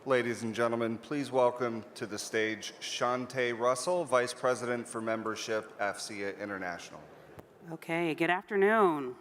Ladies and gentlemen, please welcome to the stage Shantae Russell, Vice President for Membership, AFCEA International. Okay, good afternoon.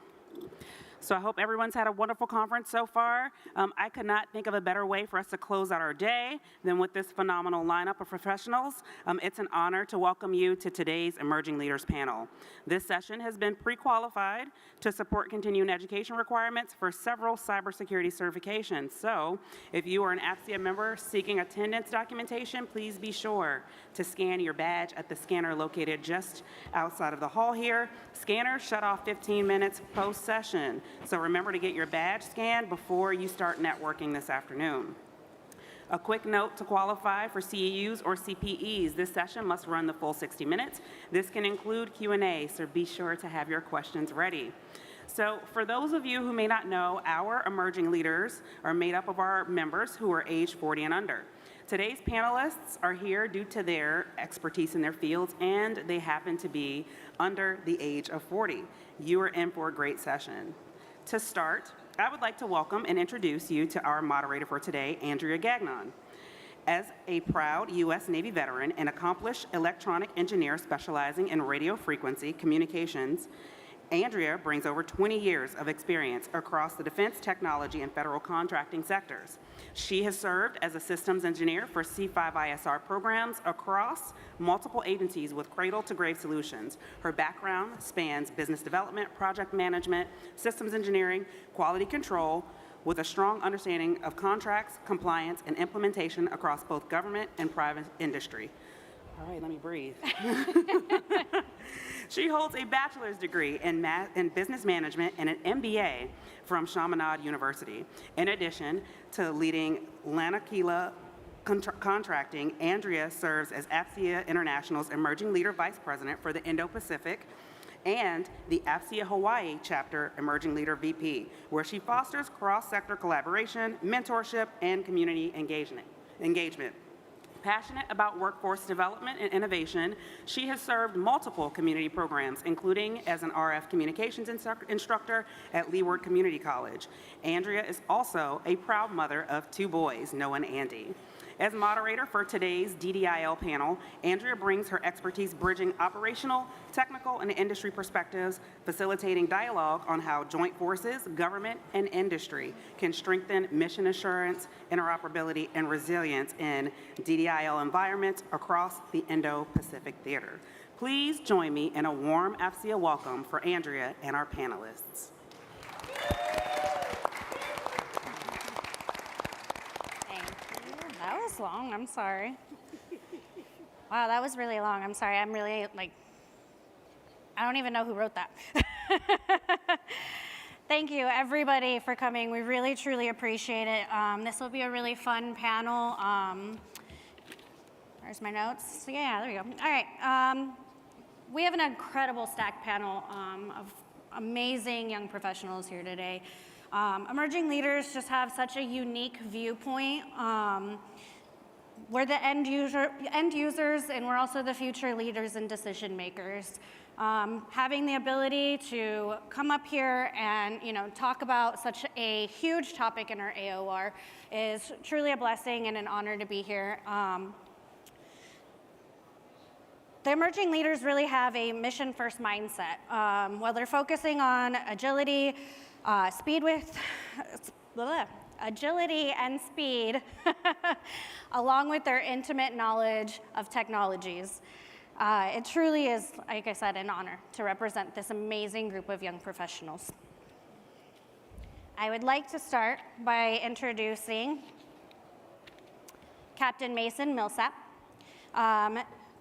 So I hope everyone's had a wonderful conference so far. I could not think of a better way for us to close out our day than with this phenomenal lineup of professionals. It's an honor to welcome you to today's Emerging Leaders panel. This session has been pre-qualified to support continuing education requirements for several cybersecurity certifications. So if you are an AFCEA member seeking attendance documentation, please be sure to scan your badge at the scanner located just outside of the hall here. Scanner shut off 15 minutes post-session. So remember to get your badge scanned before you start networking this afternoon. A quick note to qualify for CEUs or CPEs, this session must run the full 60 minutes. This can include Q&A, so be sure to have your questions ready. So for those of you who may not know, our emerging leaders are made up of our members who are age 40 and under. Today's panelists are here due to their expertise in their fields, and they happen to be under the age of 40. You are in for a great session. To start, I would like to welcome and introduce you to our moderator for today, Andrea Gagnon. As a proud U.S. Navy veteran and accomplished electronic engineer specializing in radio frequency communications, Andrea brings over 20 years of experience across the defense, technology, and federal contracting sectors. She has served as a systems engineer for C5ISR programs across multiple agencies with cradle-to-grave solutions. Her background spans business development, project management, systems engineering, quality control, with a strong understanding of contracts, compliance, and implementation across both government and private industry. All right, let me breathe. She holds a bachelor's degree in business management and an MBA from Chaminade University. In addition to leading Lanakila Contracting, Andrea serves as AFCEA International's Emerging Leader Vice President for the Indo-Pacific and the AFCEA Hawaii Chapter Emerging Leader VP, where she fosters cross-sector collaboration, mentorship, and community engagement. Passionate about workforce development and innovation, she has served multiple community programs, including as an RF communications instructor at Leeward Community College. Andrea is also a proud mother of 2 boys, Noah and Andy. As moderator for today's DDIL panel, Andrea brings her expertise bridging operational, technical, and industry perspectives, facilitating dialogue on how joint forces, government, and industry can strengthen mission assurance, interoperability, and resilience in DDIL environments across the Indo-Pacific theater. Please join me in a warm AFCEA welcome for Andrea and our panelists. That was long, I'm sorry. Wow, that was really long, I'm sorry. I'm really, I don't even know who wrote that. Thank you, everybody, for coming. We really, truly appreciate it. This will be a really fun panel. There's my notes. So yeah, there we go. All right, we have an incredible stacked panel of amazing young professionals here today. Emerging leaders just have such a unique viewpoint. We're the end users, and we're also the future leaders and decision makers. Having the ability to come up here and talk about such a huge topic in our AOR is truly a blessing and an honor to be here. The emerging leaders really have a mission-first mindset. While they're focusing on agility, agility and speed, along with their intimate knowledge of technologies. It truly is, like I said, an honor to represent this amazing group of young professionals. I would like to start by introducing Captain Mason Millsap.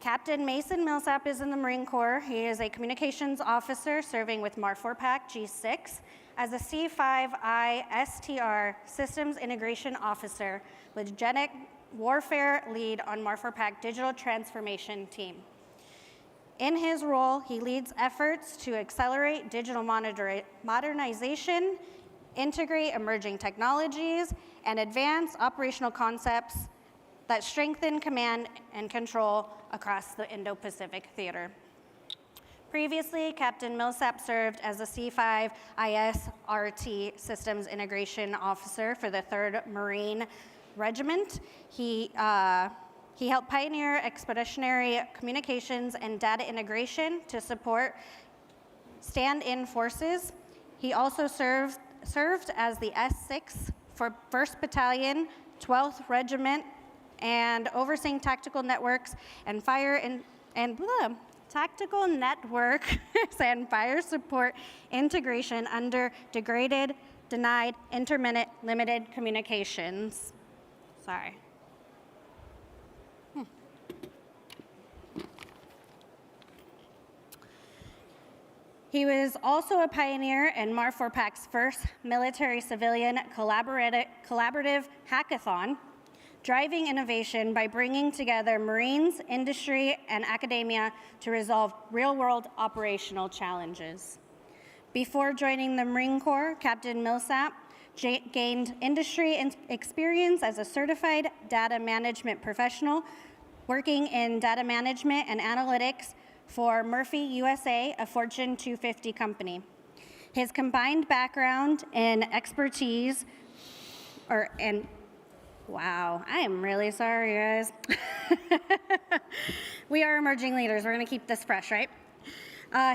Captain Mason Millsap is in the Marine Corps. He is a communications officer serving with MAR4PAC G6 as a C5I STR Systems Integration Officer with Genetic Warfare Lead on MAR4PAC Digital Transformation Team. In his role, he leads efforts to accelerate digital modernization, integrate emerging technologies, and advance operational concepts that strengthen command and control across the Indo-Pacific theater. Previously, Captain Millsap served as a C5 ISRT Systems Integration Officer for the 3rd Marine Regiment. He helped pioneer expeditionary communications and data integration to support stand-in forces. He also served as the S6 for 1st Battalion, 12th Regiment, and overseeing tactical networks and tactical networks and fire support integration under Degraded, Denied, Intermittent, Limited Communications. Sorry. He was also a pioneer in MAR4PAC's first military-civilian collaborative hackathon, driving innovation by bringing together Marines, industry, and academia to resolve real-world operational challenges. Before joining the Marine Corps, Captain Millsap gained industry experience as a certified data management professional, working in data management and analytics for Murphy USA, a Fortune 250 company. His combined background and expertise, wow, I am really sorry, guys. We are emerging leaders. We're going to keep this fresh, right?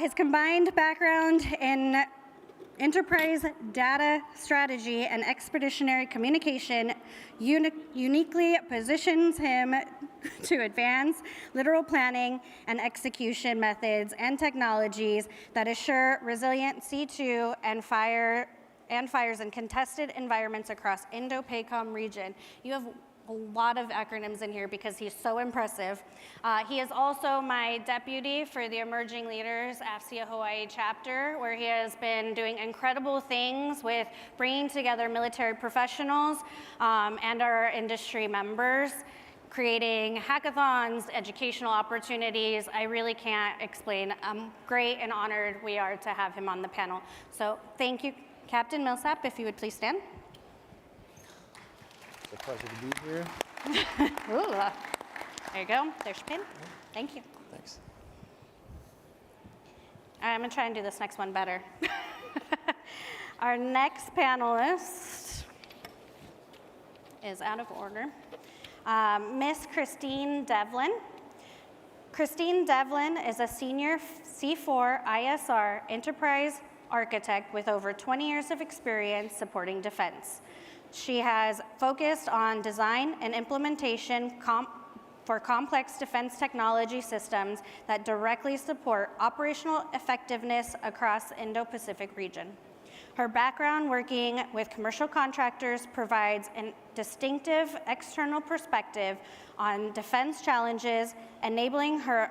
His combined background in enterprise data strategy and expeditionary communication uniquely positions him to advance literal planning and execution methods and technologies that assure resilient C2 and fires in contested environments across Indo-PACOM region. You have a lot of acronyms in here because he's so impressive. He is also my deputy for the Emerging Leaders AFCEA Hawaii chapter, where he has been doing incredible things with bringing together military professionals and our industry members, creating hackathons, educational opportunities. I really can't explain. I'm great and honored we are to have him on the panel. So thank you, Captain Millsap, if you would please stand. It's a pleasure to be here. Ooh, there you go. There's your pin. Thank you. Thanks. All right, I'm going to try and do this next one better. Our next panelist is out of order. Miss Christine Devlin. Christine Devlin is a senior C4 ISR enterprise architect with over 20 years of experience supporting defense. She has focused on design and implementation for complex defense technology systems that directly support operational effectiveness across the Indo-Pacific region. Her background working with commercial contractors provides a distinctive external perspective on defense challenges, enabling her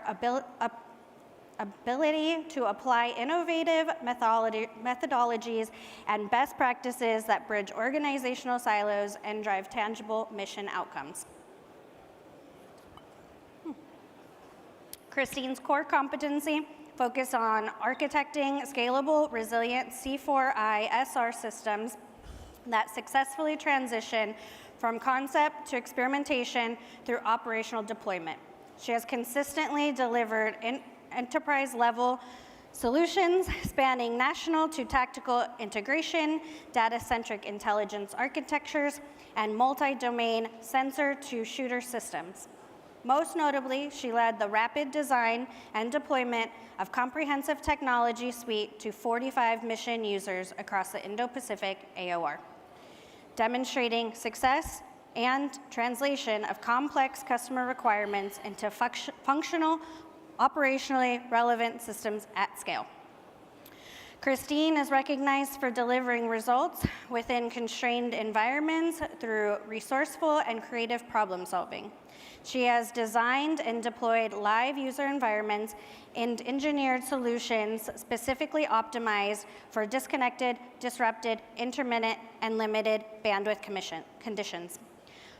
ability to apply innovative methodologies and best practices that bridge organizational silos and drive tangible mission outcomes. Christine's core competency focus on architecting scalable, resilient C4I SR systems that successfully transition from concept to experimentation through operational deployment. She has consistently delivered enterprise-level solutions spanning national to tactical integration, data-centric intelligence architectures, and multi-domain sensor-to-shooter systems. Most notably, she led the rapid design and deployment of comprehensive technology suite to 45 mission users across the Indo-Pacific AOR, demonstrating success and translation of complex customer requirements into functional, operationally relevant systems at scale. Christine is recognized for delivering results within constrained environments through resourceful and creative problem solving. She has designed and deployed live user environments and engineered solutions specifically optimized for disconnected, disrupted, intermittent, and limited bandwidth conditions.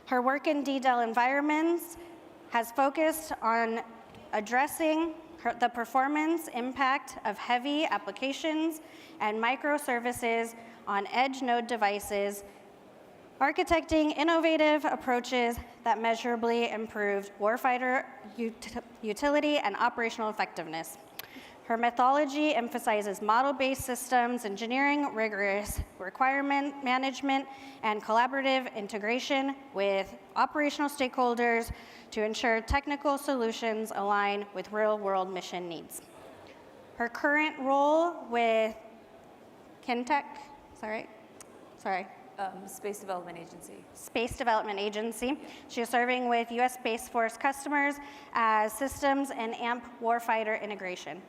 Her work in DDIL environments has focused on addressing the performance impact of heavy applications and microservices on edge node devices, architecting innovative approaches that measurably improve warfighter utility and operational effectiveness. Her methodology emphasizes model-based systems engineering, rigorous requirement management, and collaborative integration with operational stakeholders to ensure technical solutions align with real-world mission needs. Her current role with Kintech, is that right? Sorry. Space Development Agency. Space Development Agency. She is serving with U.S. Space Force customers as systems and AMP warfighter integration.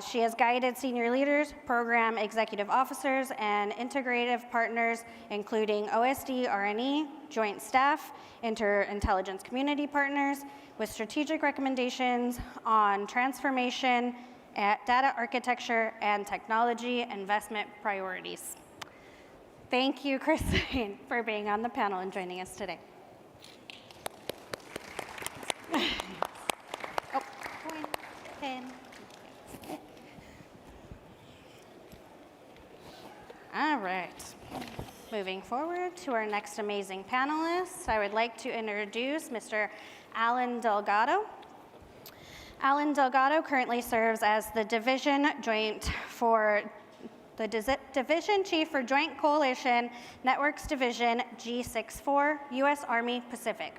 She has guided senior leaders, program executive officers, and integrative partners, including OSD, R&E, joint staff, inter-intelligence community partners, with strategic recommendations on transformation, data architecture, and technology investment priorities. Thank you, Christine, for being on the panel and joining us today. Oh, point, pin. All right. Moving forward to our next amazing panelist, I would like to introduce Mr. Alan Delgado. Alan Delgado currently serves as the Division Chief for Joint Coalition Networks Division G64, U.S. Army Pacific.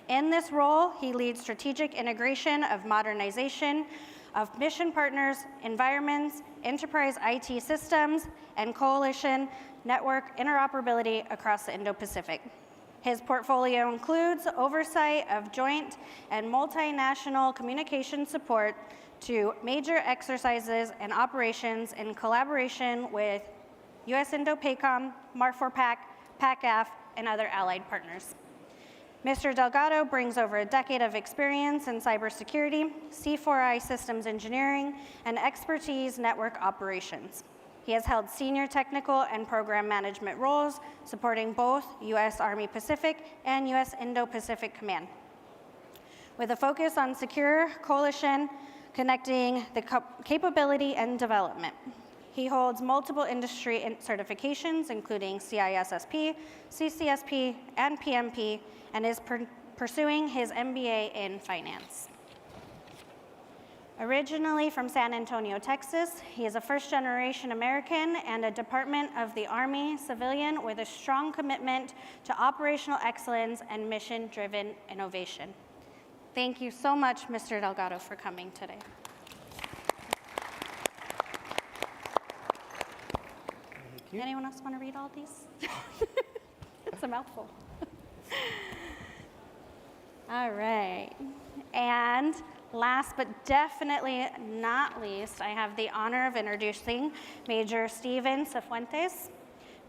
In this role, he leads strategic integration of modernization of mission partners, environments, enterprise IT systems, and coalition network interoperability across the Indo-Pacific. His portfolio includes oversight of joint and multinational communication support to major exercises and operations in collaboration with U.S. Indo-PACOM, MARFOR-PAC, PACAF, and other allied partners. Mr. Delgado brings over a decade of experience in cybersecurity, C4I systems engineering, and expertise network operations. He has held senior technical and program management roles supporting both U.S. Army Pacific and U.S. Indo-Pacific Command. With a focus on secure coalition, connecting the capability and development. He holds multiple industry certifications, including CISSP, CCSP, and PMP, and is pursuing his MBA in finance. Originally from San Antonio, Texas, he is a first-generation American and a Department of the Army civilian with a strong commitment to operational excellence and mission-driven innovation. Thank you so much, Mr. Delgado, for coming today. Anyone else want to read all these? It's a mouthful. All right. And last but definitely not least, I have the honor of introducing Major Steven Cifuentes.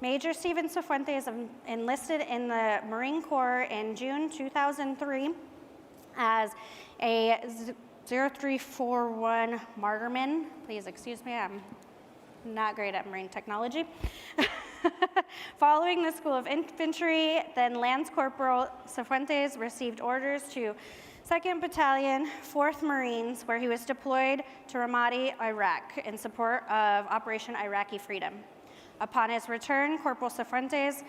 Major Steven Cifuentes enlisted in the Marine Corps in June 2003 as a 0341 Martyrman. Please excuse me, I'm not great at marine technology. Following the School of Infantry, then Lance Corporal Cifuentes received orders to 2nd Battalion, 4th Marines, where he was deployed to Ramadi, Iraq, in support of Operation Iraqi Freedom. Upon his return, Corporal Cifuentes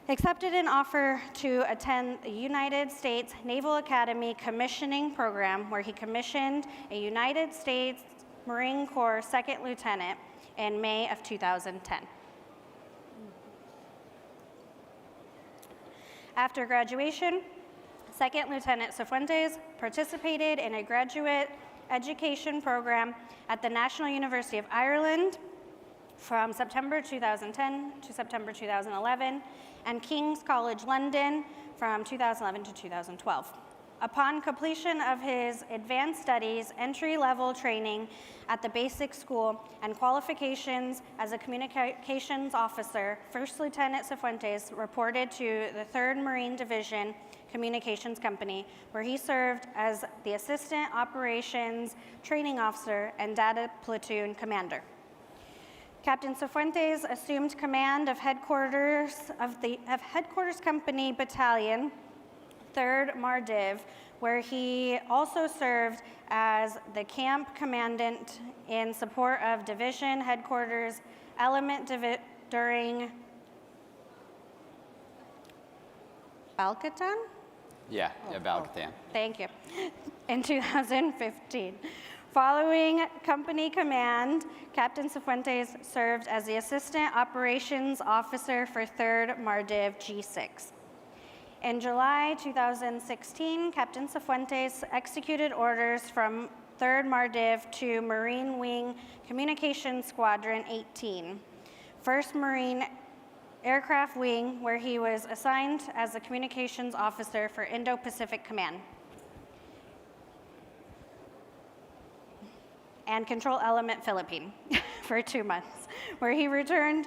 accepted an offer to attend the United States Naval Academy Commissioning Program, where he commissioned a United States Marine Corps 2nd Lieutenant in May of 2010. After graduation, 2nd Lieutenant Cifuentes participated in a graduate education program at the National University of Ireland from September 2010 to September 2011, and King's College London from 2011 to 2012. Upon completion of his advanced studies, entry-level training at the basic school, and qualifications as a communications officer, 1st Lieutenant Cifuentes reported to the 3rd Marine Division Communications Company, where he served as the Assistant Operations Training Officer and Data Platoon Commander. Captain Cifuentes assumed command of Headquarters Company Battalion, 3rd MARDIV, where he also served as the camp commandant in support of Division Headquarters Element during Balkatan? Yeah, Balkatan. Thank you. In 2015. Following company command, Captain Cifuentes served as the Assistant Operations Officer for 3rd Mardiv G6. In July 2016, Captain Cifuentes executed orders from 3rd Mardiv to Marine Wing Communications Squadron 18, 1st Marine Aircraft Wing, where he was assigned as the Communications Officer for Indo-Pacific Command, and Control Element Philippine for 2 months, where he returned.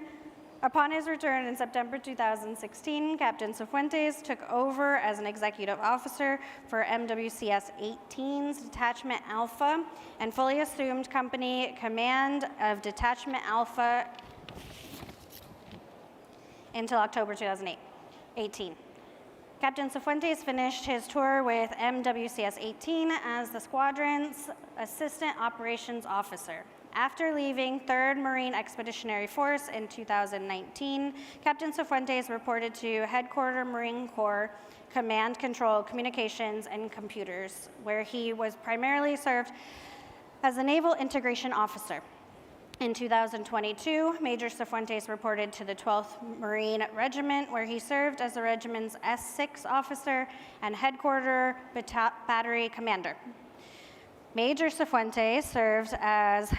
Upon his return in September 2016, Captain Cifuentes took over as an executive officer for MWCS 18's Detachment Alpha and fully assumed company command of Detachment Alpha until October 2018. Captain Cifuentes finished his tour with MWCS 18 as the squadron's Assistant Operations Officer. After leaving 3rd Marine Expeditionary Force in 2019, Captain Cifuentes reported to Headquarters Marine Corps Command, Control, Communications, and Computers, where he was primarily served as a Naval Integration Officer. In 2022, Major Cifuentes reported to the 12th Marine Regiment, where he served as the regiment's S6 officer and Headquarters Battery Commander. Major Cifuentes serves as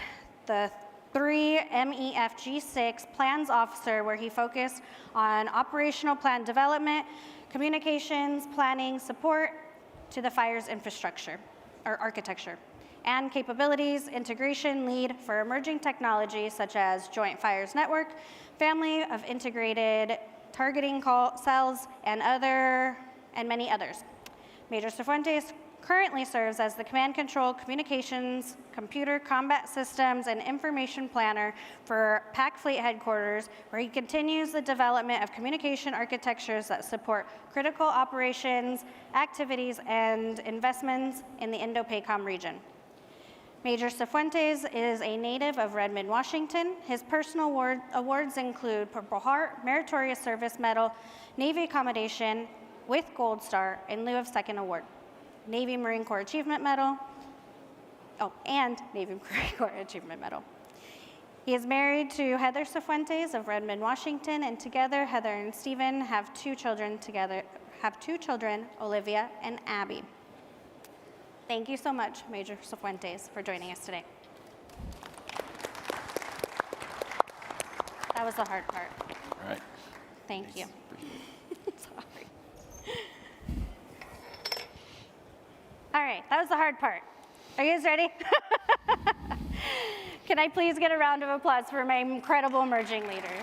the 3 MEF G6 Plans Officer, where he focused on operational plan development, communications, planning, support to the fire's infrastructure, or architecture, and capabilities integration lead for emerging technologies such as Joint Fires Network, family of integrated targeting cells, and many others. Major Cifuentes currently serves as the Command Control Communications, Computer Combat Systems, and Information Planner for PAC Fleet Headquarters, where he continues the development of communication architectures that support critical operations, activities, and investments in the Indo-PACOM region. Major Cifuentes is a native of Redmond, Washington. His personal awards include Purple Heart, Meritorious Service Medal, Navy Accommodation with Gold Star in lieu of second award, Navy Marine Corps Achievement Medal, and Navy Marine Corps Achievement Medal. He is married to Heather Cifuentes of Redmond, Washington, and together Heather and Stephen have 2 children, Olivia and Abby. Thank you so much, Major Cifuentes, for joining us today. That was the hard part. All right. Thank you. Sorry. All right, that was the hard part. Are you guys ready? Can I please get a round of applause for my incredible emerging leaders?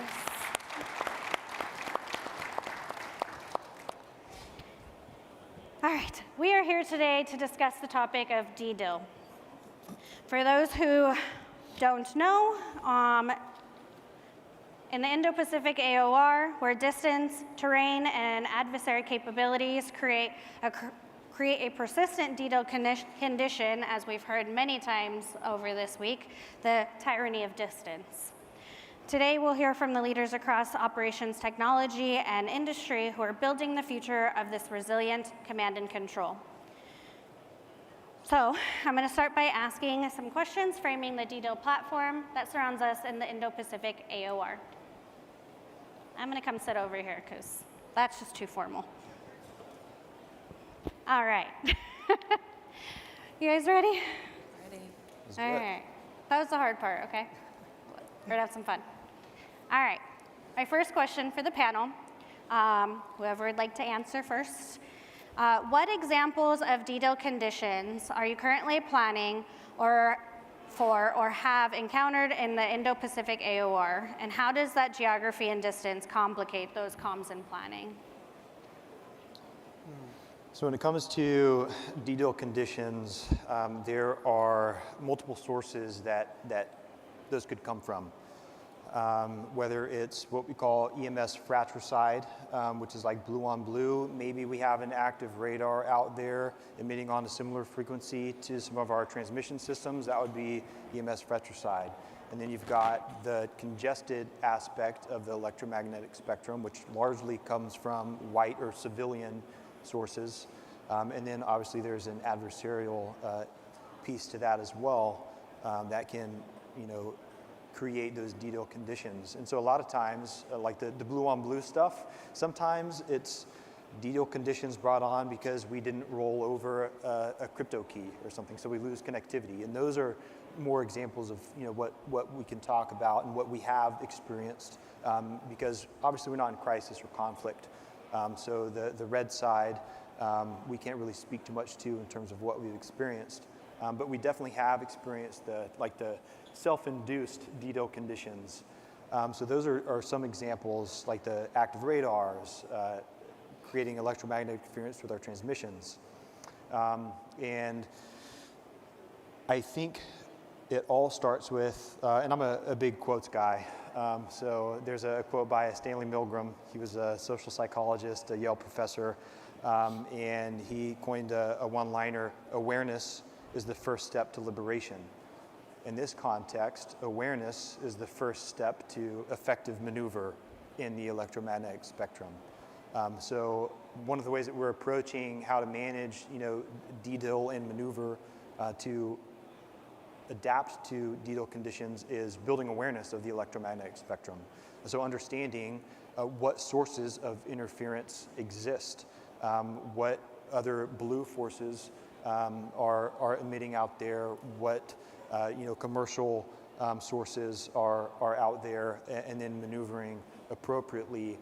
All right, we are here today to discuss the topic of DDIL. For those who don't know, in the Indo-Pacific AOR, where distance, terrain, and adversary capabilities create a persistent DDIL condition, as we've heard many times over this week, the tyranny of distance. Today, we'll hear from the leaders across operations technology and industry who are building the future of this resilient command and control. So I'm going to start by asking some questions framing the DDIL platform that surrounds us in the Indo-Pacific AOR. I'm going to come sit over here because that's just too formal. All right. You guys ready? Ready. All right. That was the hard part, okay? We're going to have some fun. All right. My first question for the panel, whoever would like to answer first. What examples of DDIL conditions are you currently planning or have encountered in the Indo-Pacific AOR, and how does that geography and distance complicate those comms and planning? So when it comes to DDIL conditions, there are multiple sources that those could come from. Whether it's what we call EMS fratricide, which is like blue on blue. Maybe we have an active radar out there emitting on a similar frequency to some of our transmission systems. That would be EMS fratricide. And then you've got the congested aspect of the electromagnetic spectrum, which largely comes from white or civilian sources. And then obviously there's an adversarial piece to that as well that can, create those DDIL conditions. And so a lot of times, like the blue on blue stuff, sometimes it's DDIL conditions brought on because we didn't roll over a crypto key or something, so we lose connectivity. And those are more examples of what we can talk about and what we have experienced, because obviously we're not in crisis or conflict. So the red side, we can't really speak too much to in terms of what we've experienced. But we definitely have experienced the self-induced DDIL conditions. So those are some examples, like the active radars, creating electromagnetic interference with our transmissions. And I think it all starts with, and I'm a big quotes guy, so there's a quote by Stanley Milgram. He was a social psychologist, a Yale professor, and he coined a one-liner: awareness is the first step to liberation. In this context, awareness is the first step to effective maneuver in the electromagnetic spectrum. So one of the ways that we're approaching how to manage, DDIL and maneuver to adapt to DDIL conditions is building awareness of the electromagnetic spectrum. So understanding what sources of interference exist, what other blue forces are emitting out there, what commercial sources are out there, and then maneuvering appropriately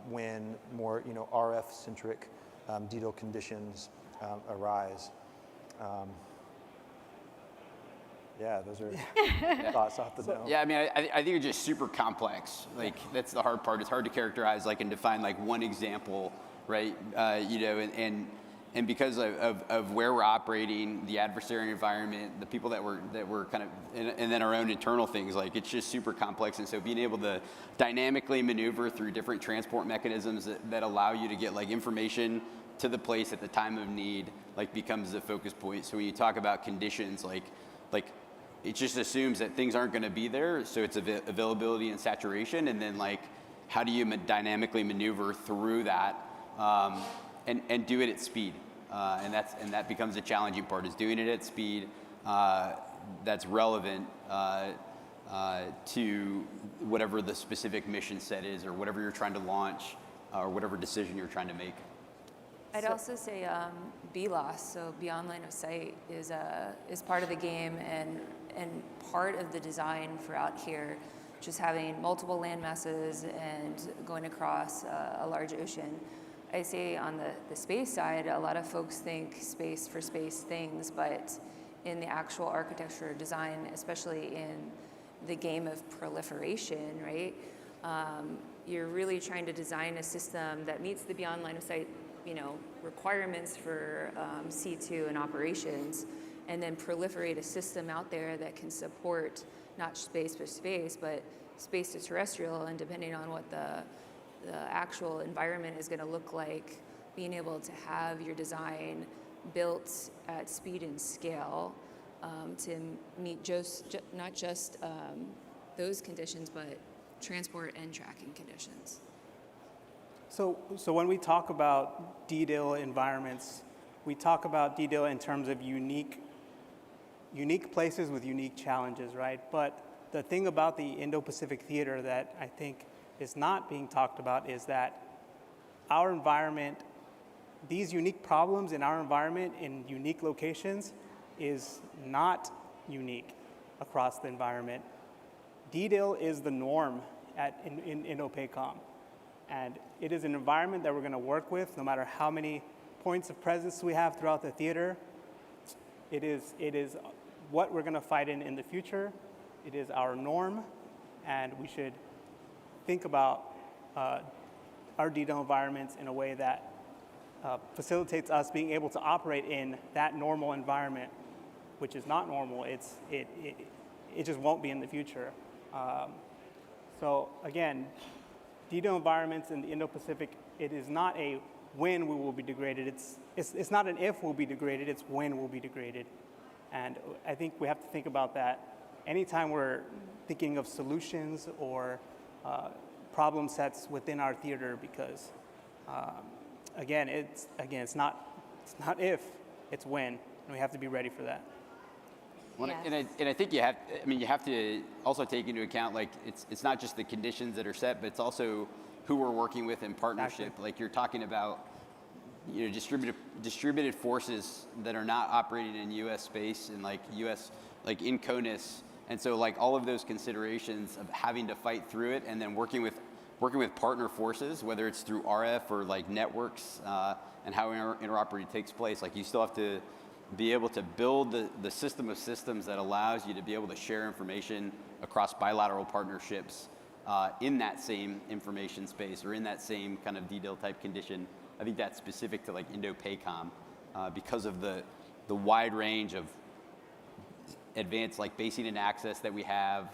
when more RF-centric DDIL conditions arise. Yeah, those are thoughts off the dome. Yeah, I mean, I think it's just super complex. Like, that's the hard part. It's hard to characterize, and define, one example, right? And because of where we're operating, the adversary environment, the people that we're kind of, and then our own internal things, it's just super complex. And so being able to dynamically maneuver through different transport mechanisms that allow you to get, information to the place at the time of need, becomes the focus point. So when you talk about conditions, it just assumes that things aren't going to be there, so it's availability and saturation, and then how do you dynamically maneuver through that and do it at speed, and that becomes the challenging part, is doing it at speed that's relevant to whatever the specific mission set is, or whatever you're trying to launch, or whatever decision you're trying to make. I'd also say BLOS, so beyond line of sight, is part of the game and part of the design for out here, just having multiple land masses and going across a large ocean. I say on the space side, a lot of folks think space for space things, but in the actual architecture design, especially in the game of proliferation, right? You're really trying to design a system that meets the beyond line of sight requirements for C2 and operations, and then proliferate a system out there that can support not space for space, but space to terrestrial, and depending on what the actual environment is going to look like, being able to have your design built at speed and scale to meet not just those conditions, but transport and tracking conditions. So when we talk about DDIL environments, we talk about DDIL in terms of unique places with unique challenges, right? But the thing about the Indo-Pacific theater that I think is not being talked about is that our environment, these unique problems in our environment in unique locations is not unique across the environment. DDIL is the norm in INDOPACOM. And it is an environment that we're going to work with no matter how many points of presence we have throughout the theater. It is what we're going to fight in the future. It is our norm, and we should think about our DDIL environments in a way that facilitates us being able to operate in that normal environment, which is not normal. It just won't be in the future. So again, DDIL environments in the Indo-Pacific, it is not a when we will be degraded. It's not an if we'll be degraded, it's when we'll be degraded. And I think we have to think about that anytime we're thinking of solutions or problem sets within our theater, because it's not if, it's when, and we have to be ready for that. Well, Yes. and I think you have to also take into account, like, it's not just the conditions that are set, but it's also who we're working with in partnership. Exactly. Like, you're talking about, distributed forces that are not operating in U.S. space and like in CONUS, and so like all of those considerations of having to fight through it, and then working with partner forces, whether it's through RF or like networks, and how interoperability takes place. Like, you still have to be able to build the system of systems that allows you to be able to share information across bilateral partnerships in that same information space or in that same kind of DDIL type condition. I think that's specific to like Indo-PACOM because of the wide range of advanced like basing and access that we have,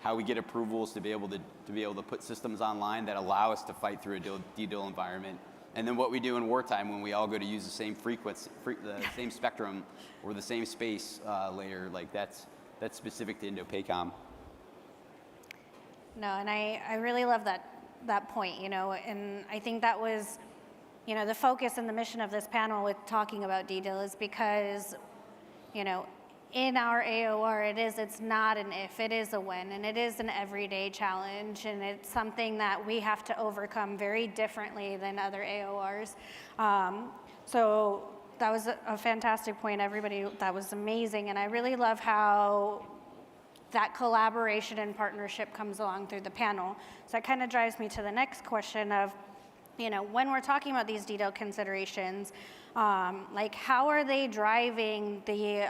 how we get approvals to be able to put systems online that allow us to fight through a DDIL environment. And then what we do in wartime when we all go to use the same frequency, the same spectrum, or the same space layer, like that's specific to Indo-PACOM. No, and I really love that point, and I think that was, the focus and the mission of this panel with talking about DDIL is because, in our AOR, it's not an if, it is a when, and it is an everyday challenge, and it's something that we have to overcome very differently than other AORs. So that was a fantastic point, everybody. That was amazing, and I really love how that collaboration and partnership comes along through the panel. So that kind of drives me to the next question of, when we're talking about these DDIL considerations, like how are they driving the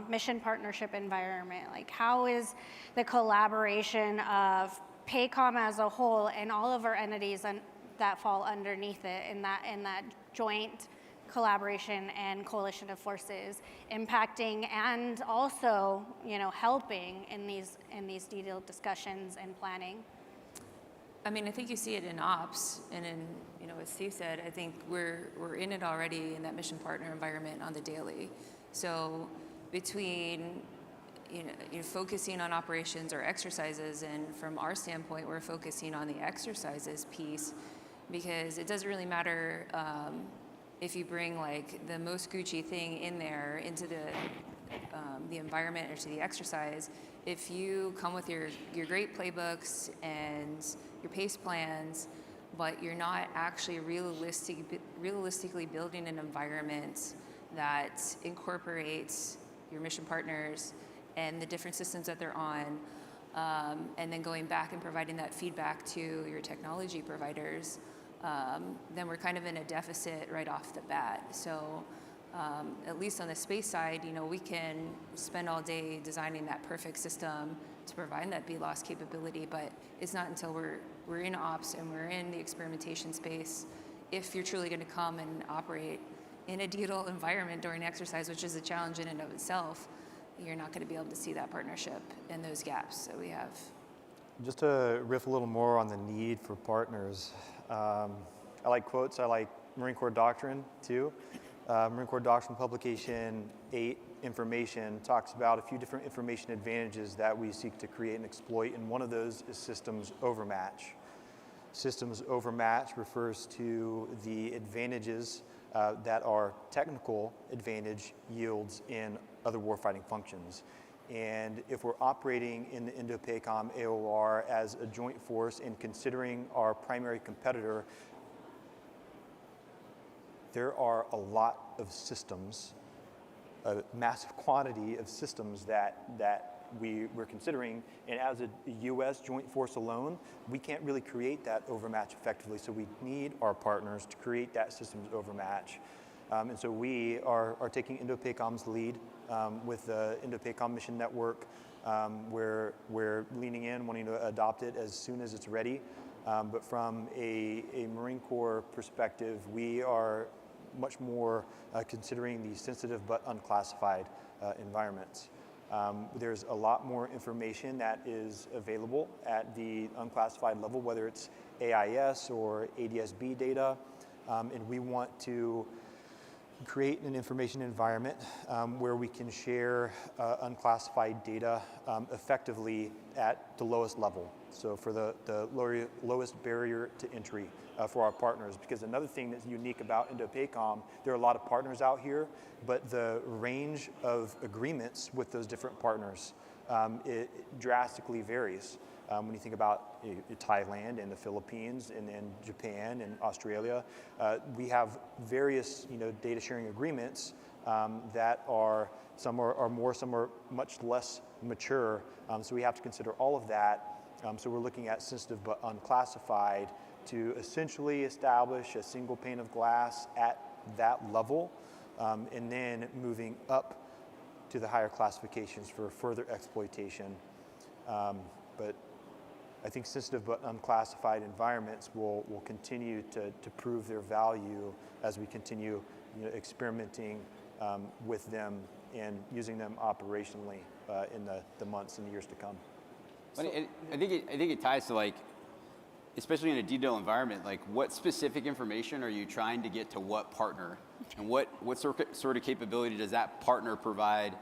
mission partnership environment? Like, how is the collaboration of PACOM as a whole and all of our entities that fall underneath it in that joint collaboration and coalition of forces impacting and also, helping in these DDIL discussions and planning? I mean, I think you see it in ops, and in, as Steve said, I think we're in it already in that mission partner environment on the daily. So between, focusing on operations or exercises, and from our standpoint, we're focusing on the exercises piece, because it doesn't really matter if you bring like the most Gucci thing in there into the environment or to the exercise. If you come with your great playbooks and your pace plans, but you're not actually realistically building an environment that incorporates your mission partners and the different systems that they're on, and then going back and providing that feedback to your technology providers, then we're kind of in a deficit right off the bat. So at least on the space side, we can spend all day designing that perfect system to provide that BLOS capability, but it's not until we're in ops and we're in the experimentation space, if you're truly going to come and operate in a DDIL environment during exercise, which is a challenge in and of itself, you're not going to be able to see that partnership and those gaps that we have. Just to riff a little more on the need for partners, I like quotes. I like Marine Corps doctrine too. Marine Corps Doctrine Publication 8, Information, talks about a few different information advantages that we seek to create and exploit, and one of those is systems overmatch. Systems overmatch refers to the advantages that our technical advantage yields in other warfighting functions. And if we're operating in the Indo-PACOM AOR as a joint force and considering our primary competitor, there are a lot of systems, a massive quantity of systems that we're considering, and as a U.S. joint force alone, we can't really create that overmatch effectively, so we need our partners to create that systems overmatch. And so we are taking Indo-PACOM's lead with the Indo-PACOM mission network. We're leaning in, wanting to adopt it as soon as it's ready. But from a Marine Corps perspective, we are much more considering the sensitive but unclassified environments. There's a lot more information that is available at the unclassified level, whether it's AIS or ADS-B data, and we want to create an information environment where we can share unclassified data effectively at the lowest level. So for the lowest barrier to entry for our partners. Because another thing that's unique about Indo-PACOM, there are a lot of partners out here, but the range of agreements with those different partners, it drastically varies. When you think about Thailand and the Philippines and Japan and Australia, we have various data sharing agreements that are, some are more, some are much less mature. So we have to consider all of that. So we're looking at sensitive but unclassified to essentially establish a single pane of glass at that level, and then moving up to the higher classifications for further exploitation. But I think sensitive but unclassified environments will continue to prove their value as we continue experimenting with them and using them operationally in the months and years to come. But I think it ties to, like, especially in a DDIL environment, like what specific information are you trying to get to what partner, and what sort of capability does that partner provide,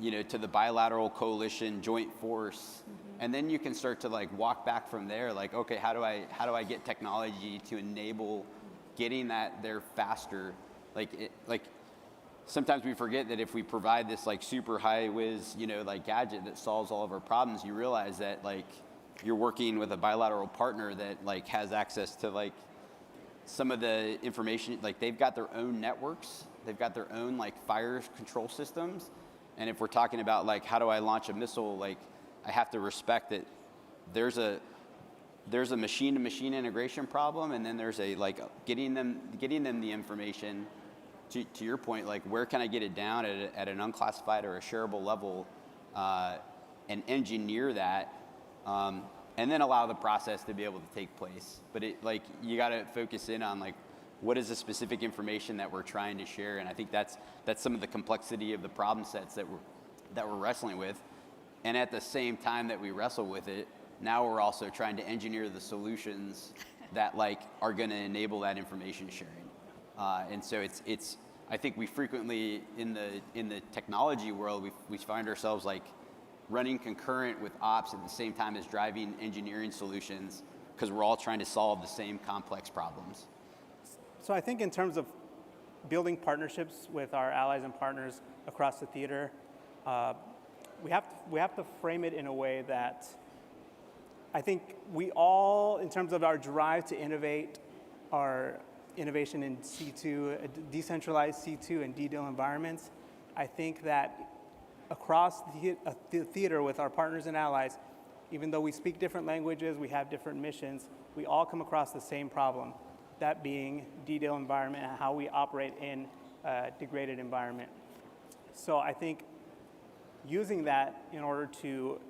to the bilateral coalition joint force, and then you can start to like walk back from there. Like, okay, how do I get technology to enable getting that there faster? Like sometimes we forget that if we provide this like super high whiz, like gadget that solves all of our problems, you realize that like you're working with a bilateral partner that like has access to like some of the information. Like they've got their own networks, they've got their own like fire control systems. And if we're talking about like how do I launch a missile, like I have to respect that there's a machine-to-machine integration problem, and then there's a like getting them the information. To your point, like where can I get it down at an unclassified or a shareable level, and engineer that, and then allow the process to be able to take place. But you got to focus in on like what is the specific information that we're trying to share, and I think that's some of the complexity of the problem sets that we're wrestling with. And at the same time that we wrestle with it, now we're also trying to engineer the solutions that like are going to enable that information sharing. And so it's I think we frequently in the technology world we find ourselves like running concurrent with ops at the same time as driving engineering solutions, because we're all trying to solve the same complex problems. So I think in terms of building partnerships with our allies and partners across the theater, we have to frame it in a way that I think we all, in terms of our drive to innovate, our innovation in C2, decentralized C2 and DDIL environments, I think that across the theater with our partners and allies, even though we speak different languages, we have different missions, we all come across the same problem, that being DDIL environment and how we operate in a degraded environment. So I think using that in order to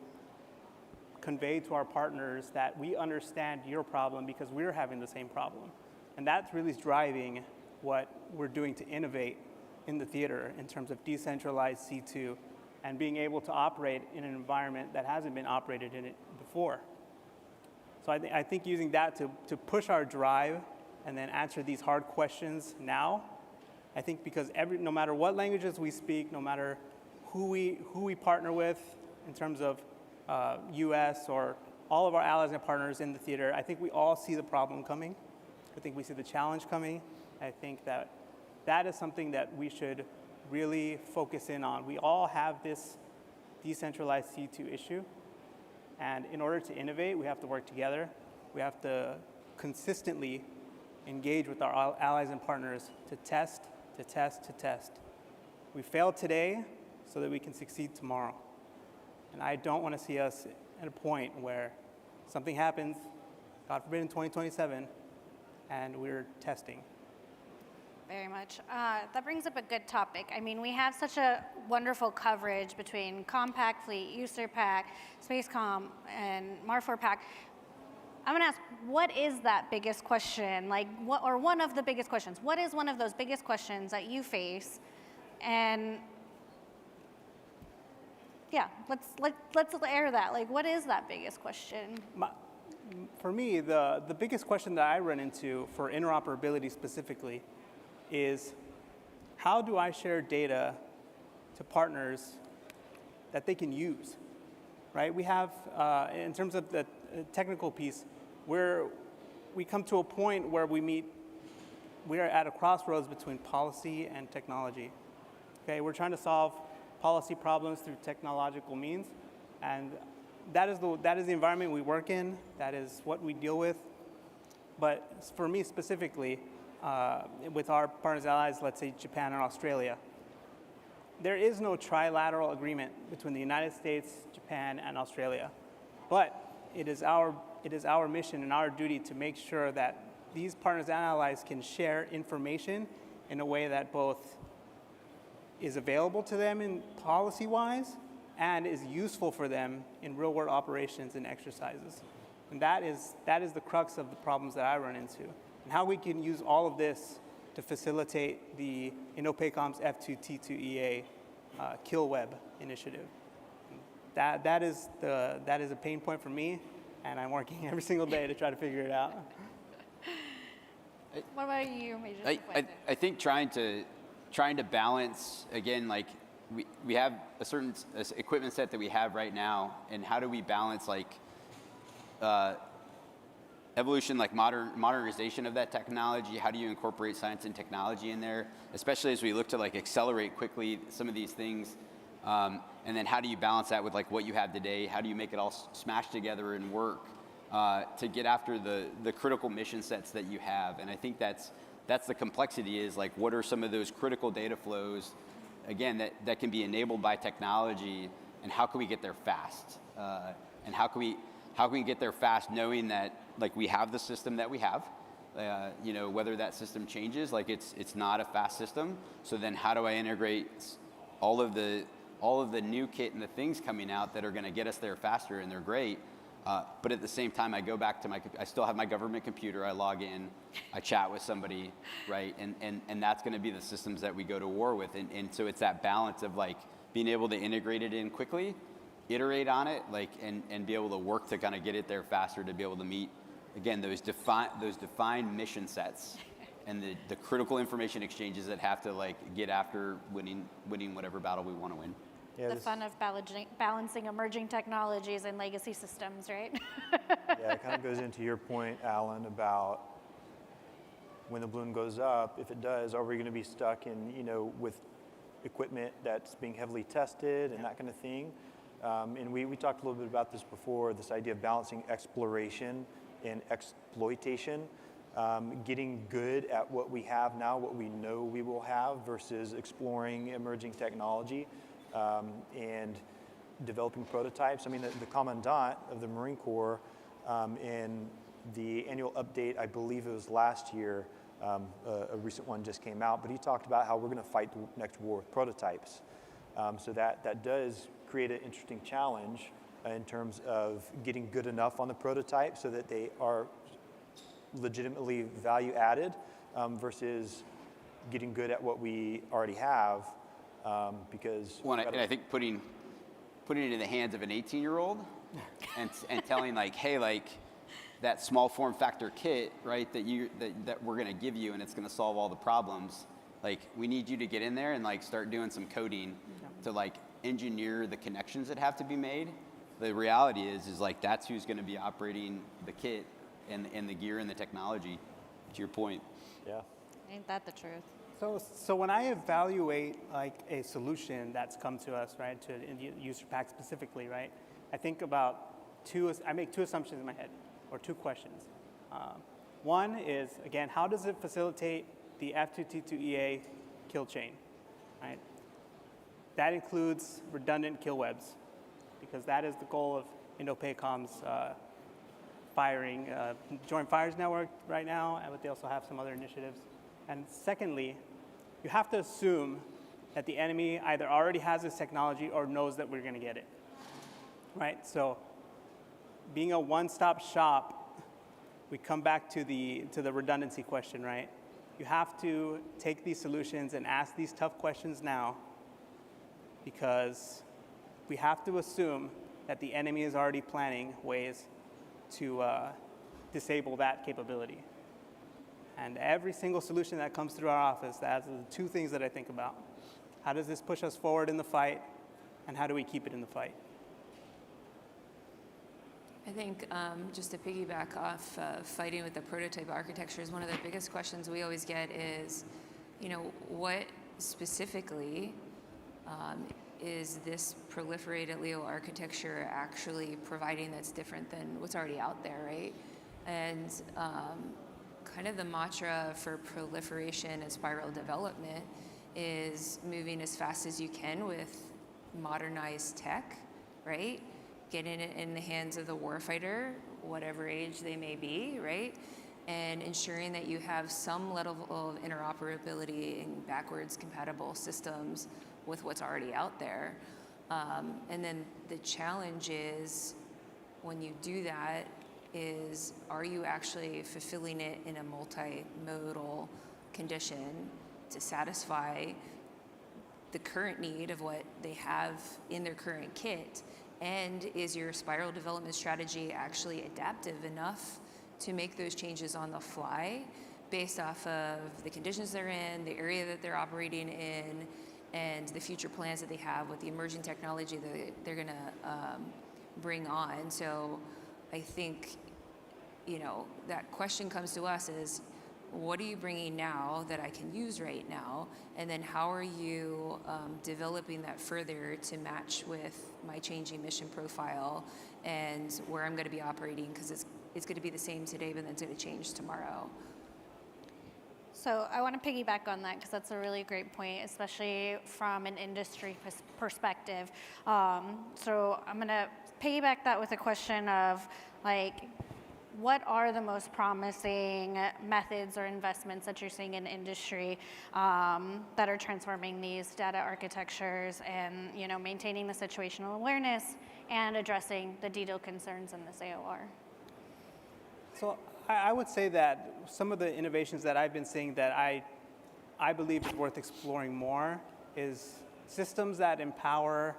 convey to our partners that we understand your problem because we're having the same problem. And that's really driving what we're doing to innovate in the theater in terms of decentralized C2 and being able to operate in an environment that hasn't been operated in it before. So I think using that to push our drive and then answer these hard questions now, I think because no matter what languages we speak, no matter who we partner with in terms of US or all of our allies and partners in the theater, I think we all see the problem coming. I think we see the challenge coming. I think that is something that we should really focus in on. We all have this decentralized C2 issue, and in order to innovate, we have to work together. We have to consistently engage with our allies and partners to test. We fail today so that we can succeed tomorrow. And I don't want to see us at a point where something happens, God forbid in 2027, and we're testing. Very much. That brings up a good topic. I mean, we have such a wonderful coverage between Compact Fleet, USERPAC, SpaceCom, and MAR4PAC. I'm gonna ask, what is that biggest question? Like, or one of the biggest questions? What is one of those biggest questions that you face? And yeah, let's air that. Like, what is that biggest question? For me, the biggest question that I run into for interoperability specifically is how do I share data to partners that they can use, right? We have, in terms of the technical piece, we come to a point where we are at a crossroads between policy and technology. Okay, we're trying to solve policy problems through technological means, and that is the environment we work in. That is what we deal with. But for me specifically, with our partners, allies, let's say Japan and Australia, there is no trilateral agreement between the United States, Japan, and Australia. But it is our mission and our duty to make sure that these partners and allies can share information in a way that both is available to them in policy-wise and is useful for them in real-world operations and exercises. And that is the crux of the problems that I run into, and how we can use all of this to facilitate the Indo-PACOM's F2T2EA kill web initiative. That is a pain point for me, and I'm working every single day to try to figure it out. What about you, Major? I think trying to balance, again, like we have a certain equipment set that we have right now, and how do we balance like evolution, like modernization of that technology? How do you incorporate science and technology in there, especially as we look to like accelerate quickly some of these things? And then how do you balance that with like what you have today? How do you make it all smash together and work to get after the critical mission sets that you have? And I think that's the complexity, is like, what are some of those critical data flows, again, that can be enabled by technology, and how can we get there fast? And how can we get there fast knowing that like we have the system that we have, whether that system changes, like it's not a fast system. So then how do I integrate all of the new kit and the things coming out that are going to get us there faster, and they're great. But at the same time, I go back to I still have my government computer, I log in, I chat with somebody, right? And that's going to be the systems that we go to war with. And so it's that balance of like being able to integrate it in quickly, iterate on it, like, and be able to work to kind of get it there faster, to be able to meet, again, those defined mission sets and the critical information exchanges that have to like get after winning whatever battle we want to win. Yeah, The fun of balancing emerging technologies and legacy systems, right? yeah, it kind of goes into your point, Alan, about when the balloon goes up, if it does, are we going to be stuck in, with equipment that's being heavily tested and that kind of thing? And we talked a little bit about this before, this idea of balancing exploration and exploitation, getting good at what we have now, what we know we will have, versus exploring emerging technology. And developing prototypes. I mean, the Commandant of the Marine Corps, in the annual update, I believe it was last year, a recent one just came out, but he talked about how we're going to fight the next war with prototypes. So that does create an interesting challenge in terms of getting good enough on the prototype so that they are legitimately value added, versus getting good at what we already have. Because and I think putting it in the hands of an 18-year-old and telling like, hey, like that small form factor kit, right, that we're going to give you, and it's going to solve all the problems. Like, we need you to get in there and like start doing some coding to like engineer the connections that have to be made. The reality is like that's who's going to be operating the kit and the gear and the technology. To your point. Yeah. Ain't that the truth? So when I evaluate like a solution that's come to us, right, to user pack specifically, right, I think about I make two assumptions in my head, or two questions. One is, again, how does it facilitate the F2T2EA kill chain, right? That includes redundant kill webs, because that is the goal of Indo-PACOM's Joint Fires Network right now, but they also have some other initiatives. And secondly, you have to assume that the enemy either already has this technology or knows that we're going to get it, right? So being a one-stop shop, we come back to the redundancy question, right? You have to take these solutions and ask these tough questions now, because we have to assume that the enemy is already planning ways to disable that capability. And every single solution that comes through our office, that's the two things that I think about. How does this push us forward in the fight, and how do we keep it in the fight? I think just to piggyback off fighting with the prototype architectures, one of the biggest questions we always get is, what specifically is this proliferated LEO architecture actually providing that's different than what's already out there, right? And kind of the mantra for proliferation and spiral development is moving as fast as you can with modernized tech, right? Getting it in the hands of the warfighter, whatever age they may be, right? And ensuring that you have some level of interoperability and backwards compatible systems with what's already out there. And then the challenge is, when you do that, is are you actually fulfilling it in a multimodal condition to satisfy the current need of what they have in their current kit? And is your spiral development strategy actually adaptive enough to make those changes on the fly based off of the conditions they're in, the area that they're operating in, and the future plans that they have with the emerging technology that they're going to bring on? So I think, that question comes to us is, what are you bringing now that I can use right now? And then how are you developing that further to match with my changing mission profile and where I'm going to be operating? Because it's going to be the same today, but then it's going to change tomorrow. So I want to piggyback on that because that's a really great point, especially from an industry perspective. So I'm going to piggyback that with a question of, what are the most promising methods or investments that you're seeing in industry that are transforming these data architectures and maintaining the situational awareness and addressing the DDIL concerns in this AOR? So I would say that some of the innovations that I've been seeing that I believe is worth exploring more is systems that empower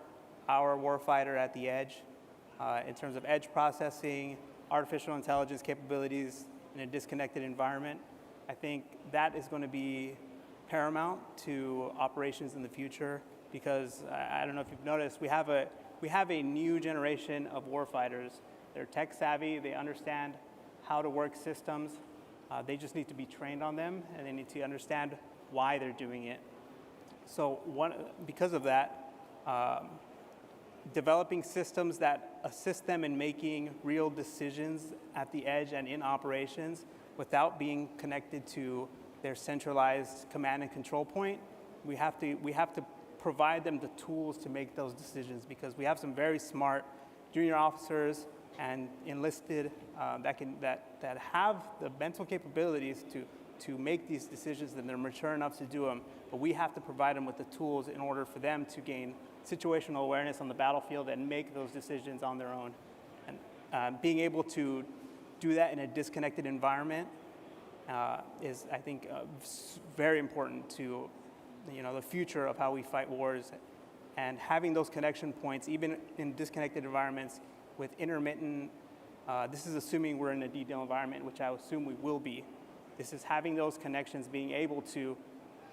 our warfighter at the edge in terms of edge processing, artificial intelligence capabilities in a disconnected environment. I think that is going to be paramount to operations in the future because I don't know if you've noticed, we have a new generation of warfighters. They're tech savvy, they understand how to work systems. They just need to be trained on them, and they need to understand why they're doing it. So because of that, developing systems that assist them in making real decisions at the edge and in operations without being connected to their centralized command and control point. We have to provide them the tools to make those decisions because we have some very smart junior officers and enlisted that have the mental capabilities to make these decisions, and they're mature enough to do them. But we have to provide them with the tools in order for them to gain situational awareness on the battlefield and make those decisions on their own. And being able to do that in a disconnected environment is, I think, very important to the future of how we fight wars. And having those connection points, even in disconnected environments with intermittent, this is assuming we're in a DDIL environment, which I assume we will be. This is having those connections, being able to,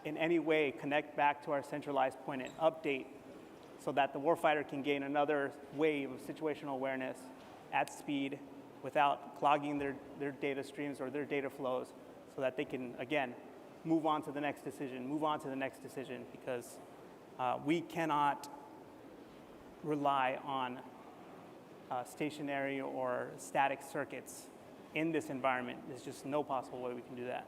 in any way, connect back to our centralized point and update so that the warfighter can gain another wave of situational awareness at speed without clogging their data streams or their data flows, so that they can, again, move on to the next decision, because we cannot rely on stationary or static circuits in this environment. There's just no possible way we can do that.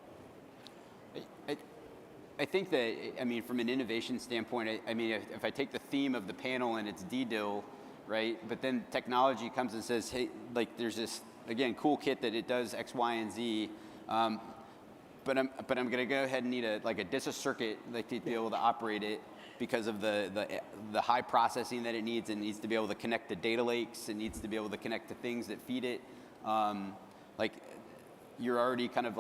I think that, from an innovation standpoint, if I take the theme of the panel and it's DDIL, right, but then technology comes and says, hey, there's this, again, cool kit that it does X, Y, and Z, but I'm going to go ahead and need a DISA circuit to be able to operate it because of the high processing that it needs. It needs to be able to connect to data lakes. It needs to be able to connect to things that feed it. You're already kind of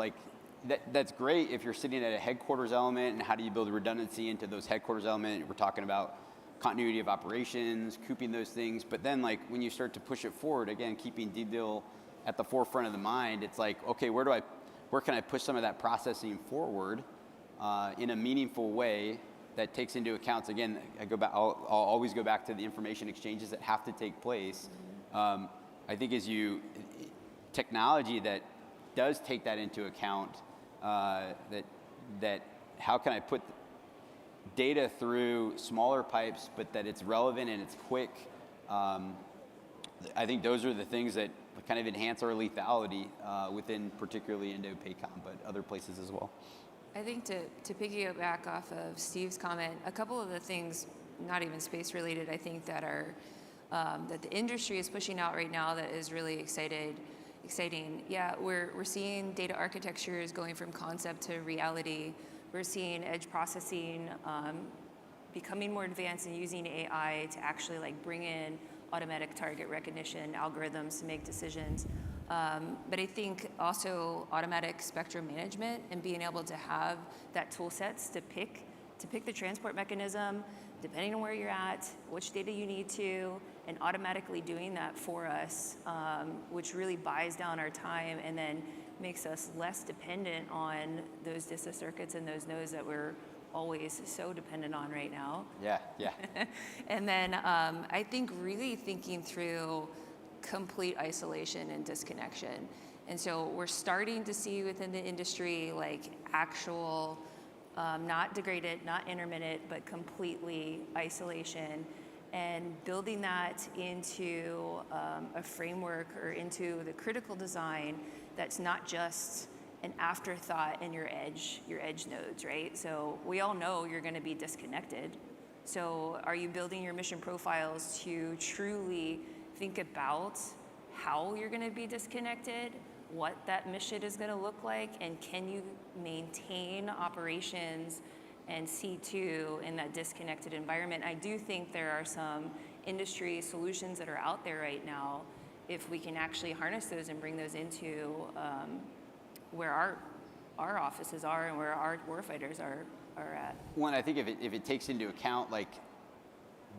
that's great if you're sitting at a headquarters element, and how do you build redundancy into those headquarters elements? We're talking about continuity of operations, cooping those things. But then when you start to push it forward, again, keeping DDIL at the forefront of the mind, it's okay, where do where can I push some of that processing forward in a meaningful way that takes into account, again, I'll always go back to the information exchanges that have to take place. I think technology that does take that into account, that how can I put data through smaller pipes, but that it's relevant and it's quick. I think those are the things that kind of enhance our lethality within particularly Indo-PACOM, but other places as well. I think to piggyback off of Steve's comment, a couple of the things, not even space related, I think that are that the industry is pushing out right now that is really exciting. Yeah, we're seeing data architectures going from concept to reality. We're seeing edge processing becoming more advanced and using AI to actually like bring in automatic target recognition algorithms to make decisions. But I think also automatic spectrum management and being able to have that tool sets to pick the transport mechanism, depending on where you're at, which data you need to, and automatically doing that for us, which really buys down our time and then makes us less dependent on those DISA circuits and those nodes that we're always so dependent on right now. Yeah. And then I think really thinking through complete isolation and disconnection. And so we're starting to see within the industry like actual, not degraded, not intermittent, but completely isolation, and building that into a framework or into the critical design that's not just an afterthought in your edge nodes, right? So we all know you're going to be disconnected. So are you building your mission profiles to truly think about how you're going to be disconnected, what that mission is going to look like, and can you maintain operations and C2 in that disconnected environment? I do think there are some industry solutions that are out there right now, if we can actually harness those and bring those into where our offices are and where our warfighters are at. One, I think if it takes into account like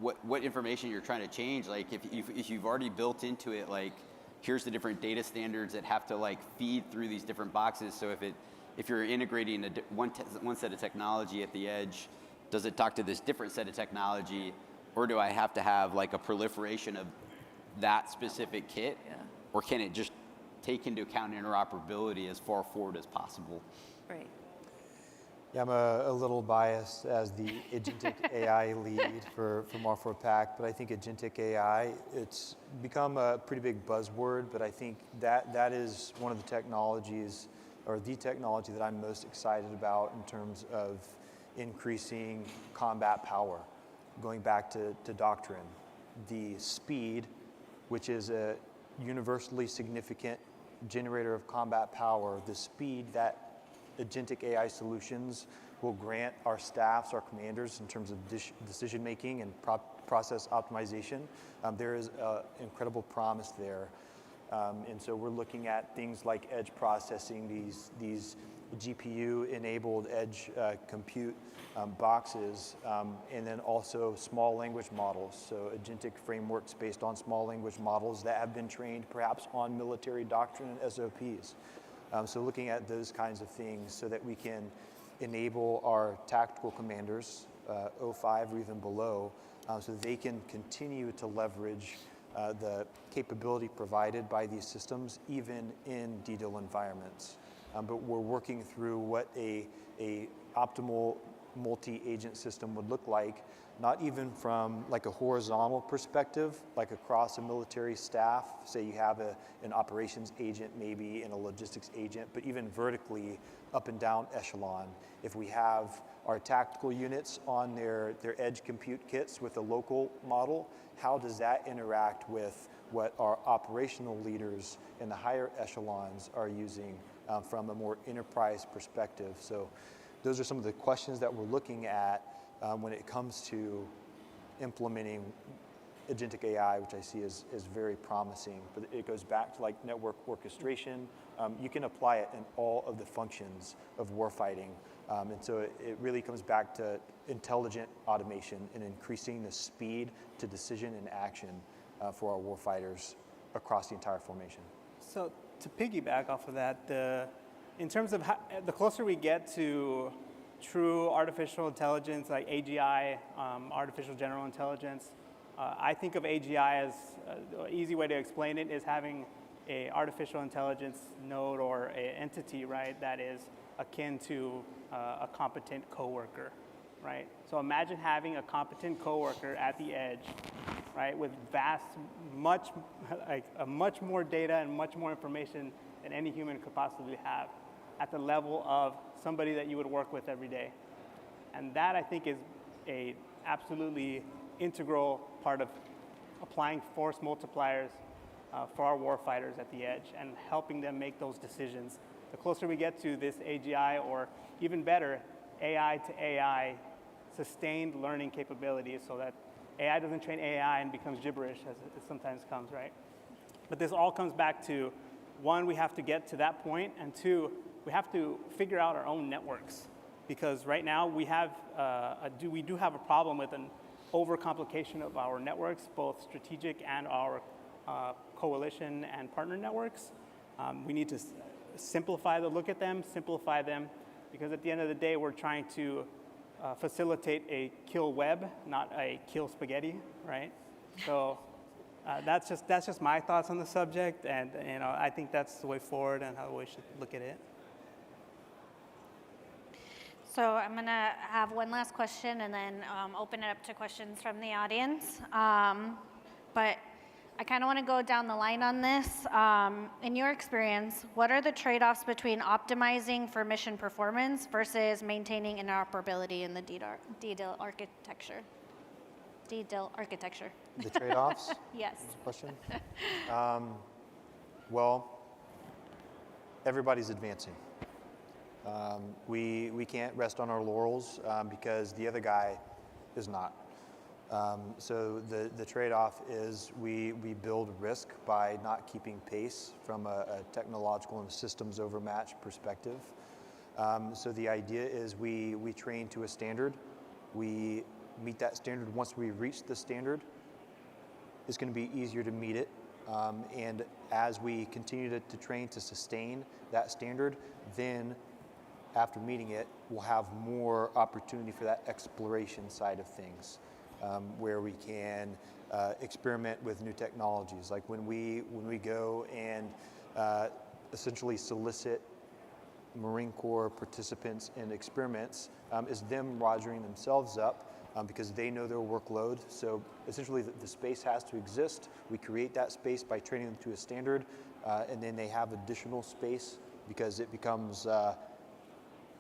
what information you're trying to change, like if you've already built into it, like here's the different data standards that have to like feed through these different boxes. So if you're integrating one set of technology at the edge, does it talk to this different set of technology, or do I have to have like a proliferation of that specific kit, or can it just take into account interoperability as far forward as possible? Right. Yeah, I'm a little biased as the agentic AI lead for Mar4PAC, but I think agentic AI, it's become a pretty big buzzword, but I think that is one of the technologies, or the technology that I'm most excited about in terms of increasing combat power. Going back to doctrine, the speed, which is a universally significant generator of combat power, the speed that agentic AI solutions will grant our staffs, our commanders, in terms of decision making and process optimization, there is incredible promise there. And so we're looking at things like edge processing, these GPU-enabled edge compute boxes, and then also small language models. So agentic frameworks based on small language models that have been trained perhaps on military doctrine and SOPs. So looking at those kinds of things so that we can enable our tactical commanders, 05 or even below, so that they can continue to leverage the capability provided by these systems even in DDIL environments. But we're working through what a optimal multi-agent system would look like, not even from like a horizontal perspective, like across a military staff. Say you have an operations agent maybe and a logistics agent, but even vertically up and down echelon. If we have our tactical units on their edge compute kits with a local model, how does that interact with what our operational leaders in the higher echelons are using from a more enterprise perspective? So those are some of the questions that we're looking at when it comes to implementing agentic AI, which I see as very promising. But it goes back to like network orchestration. You can apply it in all of the functions of warfighting. And so it really comes back to intelligent automation and increasing the speed to decision and action for our warfighters across the entire formation. So to piggyback off of that, in terms of the closer we get to true artificial intelligence, like AGI, artificial general intelligence, I think of AGI as an easy way to explain it is having a artificial intelligence node or an entity, right, that is akin to a competent coworker, right? So imagine having a competent coworker at the edge, right, with much more data and much more information than any human could possibly have, at the level of somebody that you would work with every day. And that, I think, is a absolutely integral part of applying force multipliers for our warfighters at the edge and helping them make those decisions. The closer we get to this AGI, or even better, AI to AI sustained learning capabilities, so that AI doesn't train AI and becomes gibberish, as it sometimes comes, right? But this all comes back to, one, we have to get to that point, and two, we have to figure out our own networks. Because right now we do have a problem with an overcomplication of our networks, both strategic and our coalition and partner networks. We need to simplify the look at them, simplify them, because at the end of the day, we're trying to facilitate a kill web, not a kill spaghetti, right? So that's just my thoughts on the subject, and I think that's the way forward and how we should look at it. So I'm going to have one last question and then open it up to questions from the audience. But I kind of want to go down the line on this. In your experience, what are the trade-offs between optimizing for mission performance versus maintaining interoperability in the DDIL architecture? DDIL architecture. The trade-offs? Yes. Question? Well, everybody's advancing. We can't rest on our laurels because the other guy is not. So the trade-off is we build risk by not keeping pace from a technological and systems overmatch perspective. So the idea is we train to a standard. We meet that standard. Once we reach the standard, it's going to be easier to meet it. And as we continue to train to sustain that standard, then after meeting it, we'll have more opportunity for that exploration side of things, where we can experiment with new technologies. Like when we go and essentially solicit Marine Corps participants in experiments, is them rogering themselves up because they know their workload. So essentially the space has to exist. We create that space by training them to a standard, and then they have additional space because it becomes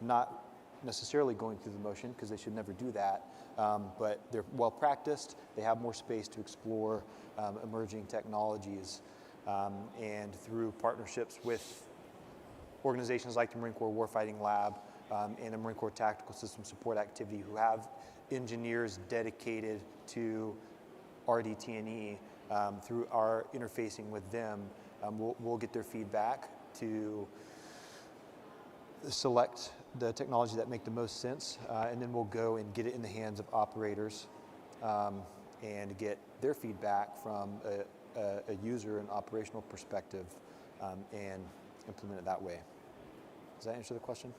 not necessarily going through the motion, because they should never do that, but they're well practiced, they have more space to explore emerging technologies, and through partnerships with organizations like the Marine Corps Warfighting Lab and the Marine Corps Tactical System Support Activity, who have engineers dedicated to RDT&E, through our interfacing with them, we'll get their feedback to select the technology that make the most sense, and then we'll go and get it in the hands of operators and get their feedback from a user and operational perspective, and implement it that way. Does that answer the question?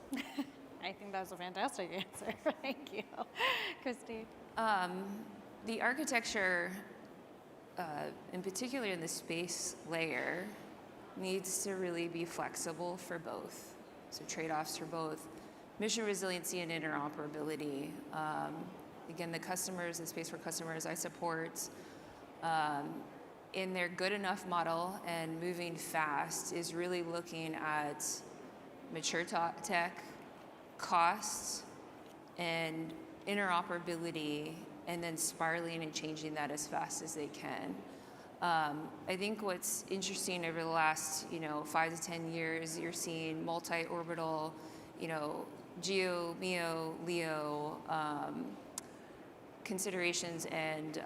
I think that was a fantastic answer. Thank you. Christy? The architecture, in particular in the space layer, needs to really be flexible for both. So trade-offs for both mission resiliency and interoperability. Again, the customers, the Space Force customers I support, in their good enough model and moving fast, is really looking at mature tech, costs, and interoperability, and then spiraling and changing that as fast as they can. I think what's interesting over the last, 5 to 10 years, you're seeing multi-orbital, GEO, MEO, LEO considerations and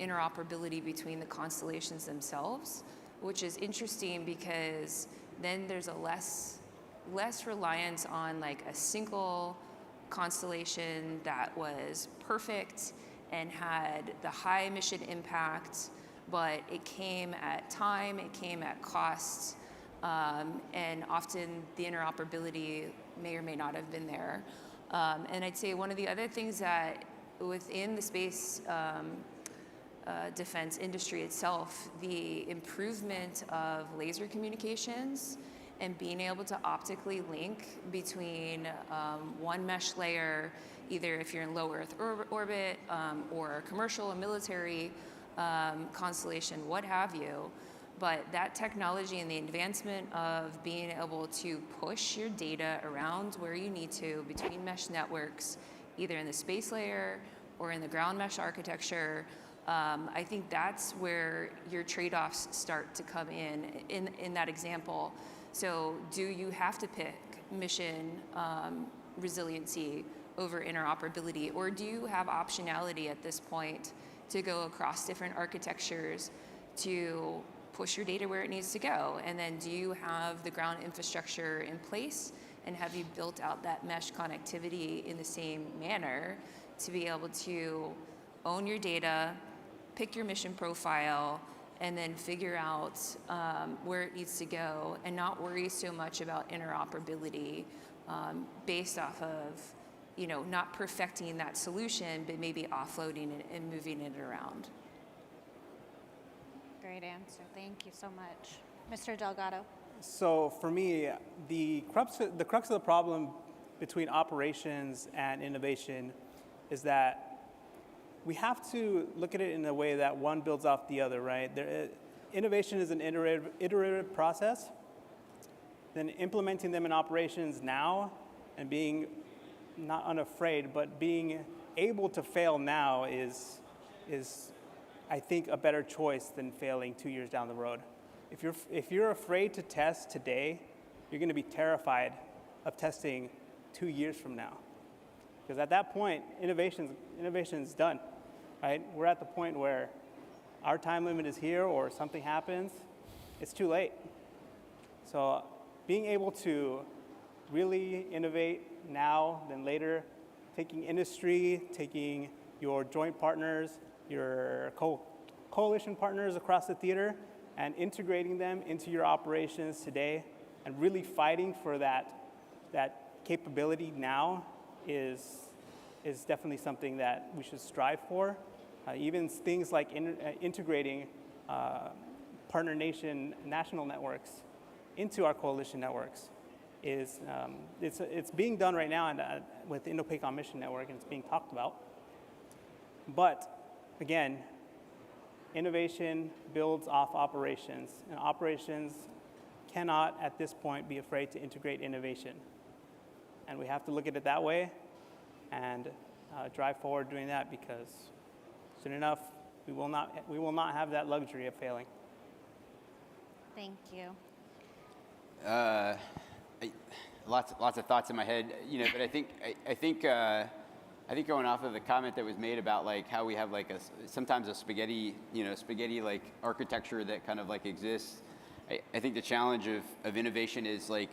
interoperability between the constellations themselves, which is interesting because then there's a less reliance on like a single constellation that was perfect and had the high mission impact, but it came at time, it came at cost, and often the interoperability may or may not have been there. And I'd say one of the other things that within the space defense industry itself, the improvement of laser communications and being able to optically link between one mesh layer, either if you're in low Earth orbit or commercial and military constellation, what have you. But that technology and the advancement of being able to push your data around where you need to between mesh networks, either in the space layer or in the ground mesh architecture, I think that's where your trade-offs start to come in that example. So do you have to pick mission resiliency over interoperability, or do you have optionality at this point to go across different architectures to push your data where it needs to go? And then do you have the ground infrastructure in place, and have you built out that mesh connectivity in the same manner to be able to own your data, pick your mission profile, and then figure out where it needs to go, and not worry so much about interoperability based off of, not perfecting that solution, but maybe offloading it and moving it around. Great answer. Thank you so much. Mr. Delgado. So for me, the crux of the problem between operations and innovation is that we have to look at it in a way that one builds off the other, right? Innovation is an iterative process. Then implementing them in operations now and being not unafraid, but being able to fail now is I think, a better choice than failing 2 years down the road. If you're afraid to test today, you're going to be terrified of testing 2 years from now. Because at that point, innovation's done, right? We're at the point where our time limit is here or something happens, it's too late. So being able to really innovate now than later, taking industry, taking your joint partners, your coalition partners across the theater, and integrating them into your operations today, and really fighting for that capability now is definitely something that we should strive for. Even things like integrating partner nation national networks into our coalition networks it's being done right now with the Indo-Pacific Mission Network, and it's being talked about. But again, innovation builds off operations, and operations cannot at this point be afraid to integrate innovation. And we have to look at it that way and drive forward doing that, because soon enough we will not have that luxury of failing. Thank you. Lots of thoughts in my head, but I think going off of the comment that was made about like how we have like sometimes a spaghetti like architecture that kind of like exists. I think the challenge of innovation is like,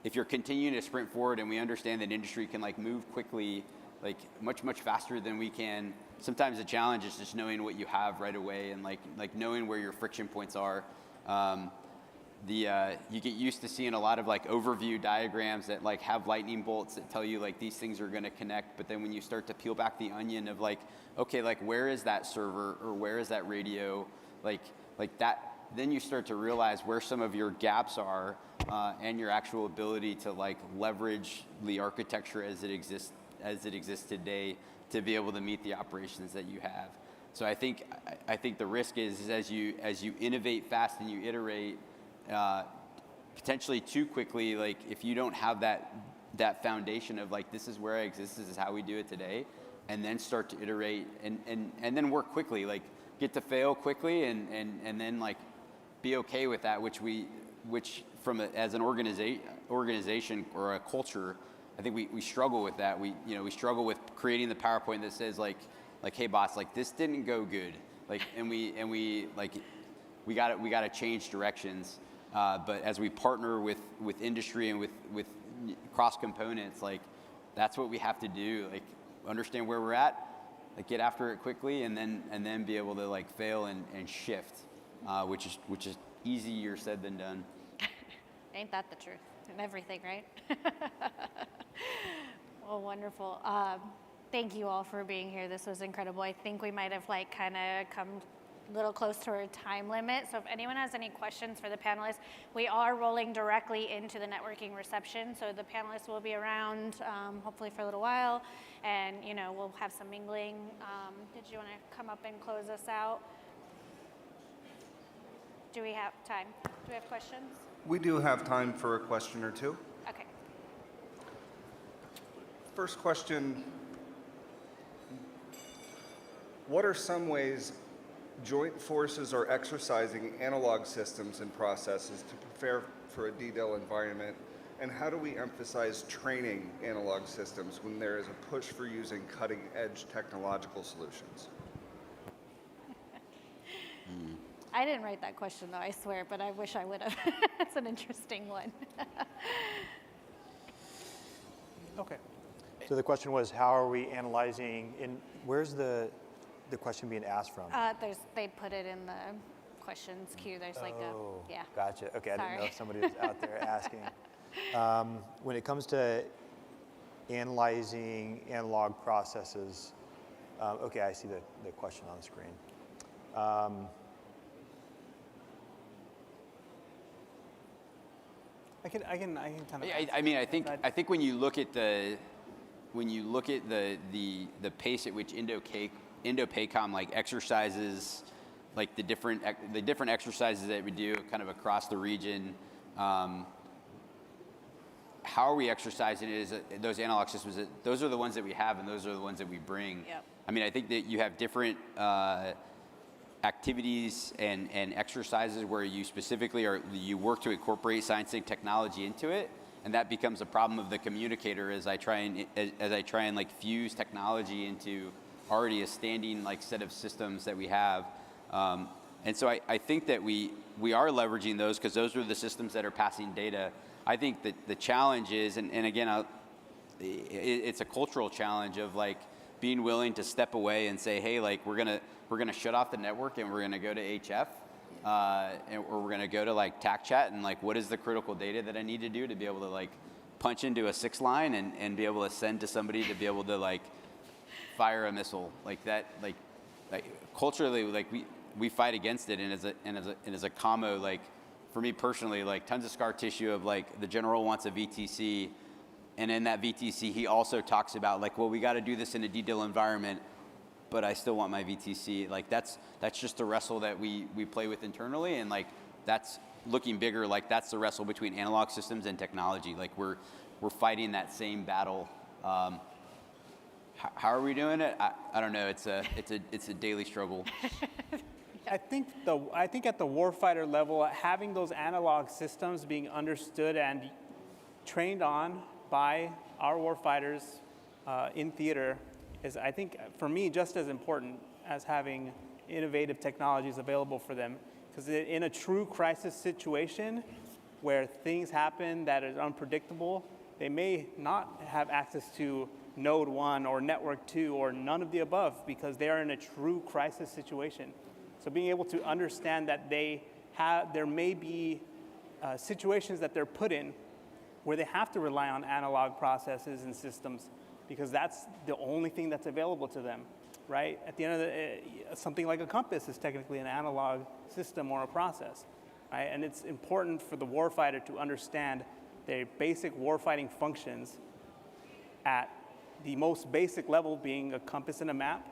if you're continuing to sprint forward, and we understand that industry can like move quickly, like much faster than we can. Sometimes the challenge is just knowing what you have right away, and like knowing where your friction points are. You get used to seeing a lot of like overview diagrams that like have lightning bolts that tell you like these things are going to connect, but then when you start to peel back the onion of like, okay, like where is that server or where is that radio, like that, then you start to realize where some of your gaps are, and your actual ability to like leverage the architecture as it exists today to be able to meet the operations that you have. So I think the risk is as you innovate fast and you iterate potentially too quickly, like if you don't have that foundation of like, this is where I exist, this is how we do it today, and then start to iterate and then work quickly, like get to fail quickly and then like be okay with that, which from as an organization or a culture, I think we struggle with that. We struggle with creating the PowerPoint that says like, hey boss, like this didn't go good, like and we got to change directions. But as we partner with industry and with cross components, like that's what we have to do. Like understand where we're at, like get after it quickly, and then be able to like fail and shift, which is easier said than done. Ain't that the truth? And everything, right? Well, wonderful. Thank you all for being here. This was incredible. I think we might have like kind of come a little close to our time limit. So if anyone has any questions for the panelists, we are rolling directly into the networking reception. So the panelists will be around hopefully for a little while, and we'll have some mingling. Did you want to come up and close us out? Do we have time? Do we have questions? We do have time for a question or two. Okay. First question, what are some ways joint forces are exercising analog systems and processes to prepare for a DDIL environment, and how do we emphasize training analog systems when there is a push for using cutting-edge technological solutions? I didn't write that question though, I swear, but I wish I would have. It's an interesting one. Okay. So the question was, how are we analyzing, where's the question being asked from? They put it in the questions queue. There's like yeah. Gotcha. Okay, I didn't know Sorry. if somebody was out there asking. When it comes to analyzing analog processes, okay, I see the question on the screen. I can kind of. Yeah, I mean, I think when you look at the pace at which Indo-PACOM like exercises, like the different exercises that we do kind of across the region, how are we exercising it? Is those analog systems? Those are the ones that we have, and those are the ones that we bring. Yep. I mean, I think that you have different activities and exercises where you specifically you work to incorporate science and technology into it, and that becomes a problem of the communicator as I try and like fuse technology into already a standing like set of systems that we have. And so I think that we are leveraging those because those are the systems that are passing data. I think that the challenge is, and again, it's a cultural challenge of like being willing to step away and say, hey, like we're gonna shut off the network and we're gonna go to HF, or we're gonna go to like TAC chat, and like what is the critical data that I need to do to be able to like punch into a 6 line and be able to send to somebody to be able to like fire a missile like that. Like culturally, like we fight against it, and as a commo, like for me personally, like tons of scar tissue of like the general wants a VTC. And in that VTC, he also talks about like, well, we got to do this in a DDIL environment, but I still want my VTC. Like that's just the wrestle that we play with internally, and like that's looking bigger. Like that's the wrestle between analog systems and technology. Like we're fighting that same battle. How are we doing it? I don't know. It's a daily struggle. I think at the warfighter level, having those analog systems being understood and trained on by our warfighters in theater is, I think, for me, just as important as having innovative technologies available for them. Because in a true crisis situation where things happen that is unpredictable, they may not have access to node 1 or network 2 or none of the above because they are in a true crisis situation. So being able to understand that there may be situations that they're put in where they have to rely on analog processes and systems because that's the only thing that's available to them, right? At the end of the something like a compass is technically an analog system or a process, right? And it's important for the warfighter to understand their basic warfighting functions at the most basic level being a compass and a map,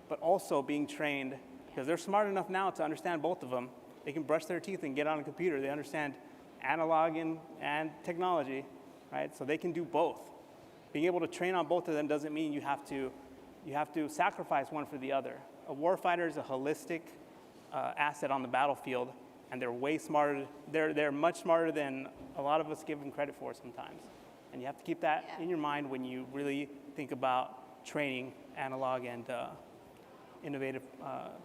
but also being trained, because they're smart enough now to understand both of them. They can brush their teeth and get on a computer. They understand analog and technology, right? So they can do both. Being able to train on both of them doesn't mean you have to sacrifice one for the other. A warfighter is a holistic asset on the battlefield, and they're way smarter. They're much smarter than a lot of us give them credit for sometimes. And you have to keep that in your mind when you really think about training analog and innovative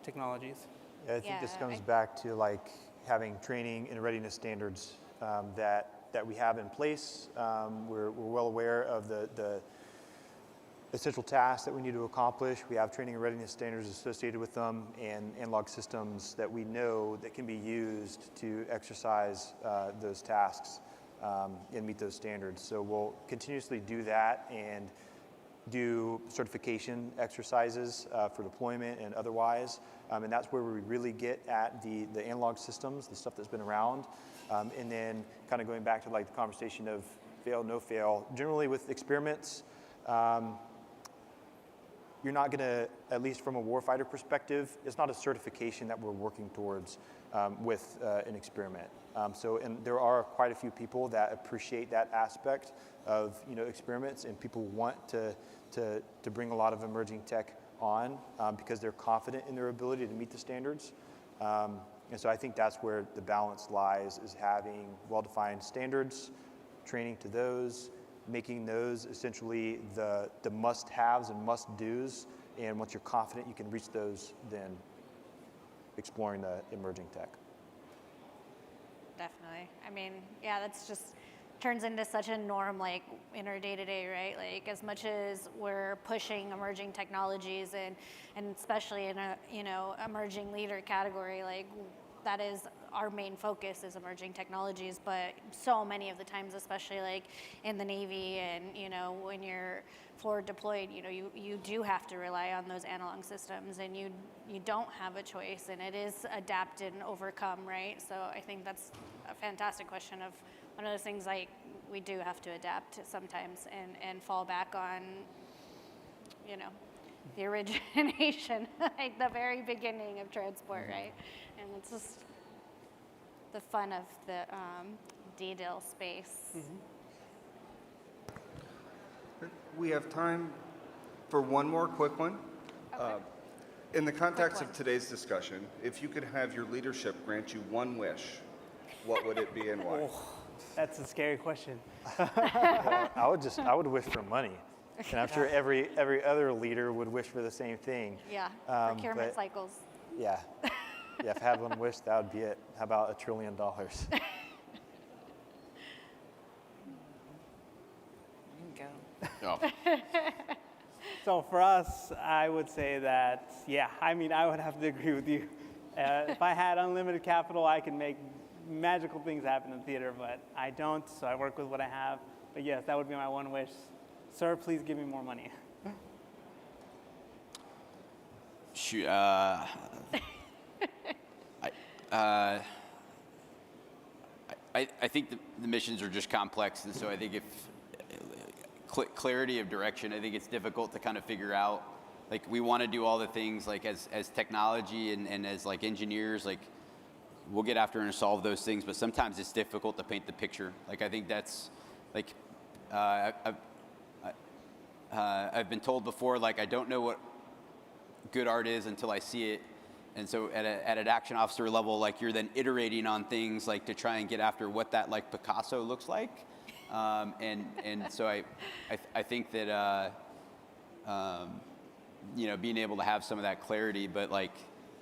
technologies. Yeah, I think this comes back to like having training and readiness standards that we have in place. We're well aware of the essential tasks that we need to accomplish. We have training and readiness standards associated with them, and analog systems that we know that can be used to exercise those tasks. and meet those standards. So we'll continuously do that and do certification exercises for deployment and otherwise. And that's where we really get at the analog systems, the stuff that's been around. And then kind of going back to like the conversation of fail, no fail. Generally with experiments, you're not going to, at least from a warfighter perspective, it's not a certification that we're working towards with an experiment. And there are quite a few people that appreciate that aspect of experiments, and people want to bring a lot of emerging tech on because they're confident in their ability to meet the standards. And so I think that's where the balance lies, is having well-defined standards, training to those, making those essentially the must-haves and must-dos, and once you're confident you can reach those, then exploring the emerging tech. Definitely. I mean, yeah, that's just turns into such a norm, like in our day-to-day, right? Like as much as we're pushing emerging technologies and especially in a emerging leader category, like that is our main focus is emerging technologies. But so many of the times, especially like in the Navy and when you're forward deployed, you do have to rely on those analog systems, and you don't have a choice, and it is adapt and overcome, right? So I think that's a fantastic question of one of those things, like we do have to adapt sometimes and fall back on the origination, like the very beginning of transport, right? And it's just the fun of the DDIL space. We have time for one more quick one. Okay. In the context Quick of one. today's discussion, if you could have your leadership grant you one wish, what would it be and why? That's a scary question. I would wish for money. And I'm sure every other leader would wish for the same thing. Yeah, procurement cycles. Yeah. Yeah, if I had one wish, that would be it. How about $1 trillion? You can go. Oh. So for us, I would say that, I would have to agree with you. If I had unlimited capital, I could make magical things happen in theater, but I don't, so I work with what I have. But yes, that would be my one wish. Sir, please give me more money. Shoot, I think the missions are just complex, and so I think if clarity of direction, I think it's difficult to kind of figure out. Like we want to do all the things like as technology and as like engineers, like we'll get after and solve those things, but sometimes it's difficult to paint the picture. Like I think that's like I've been told before, like I don't know what good art is until I see it. And so at an action officer level, like you're then iterating on things like to try and get after what that like Picasso looks like. And so I think that being able to have some of that clarity, but like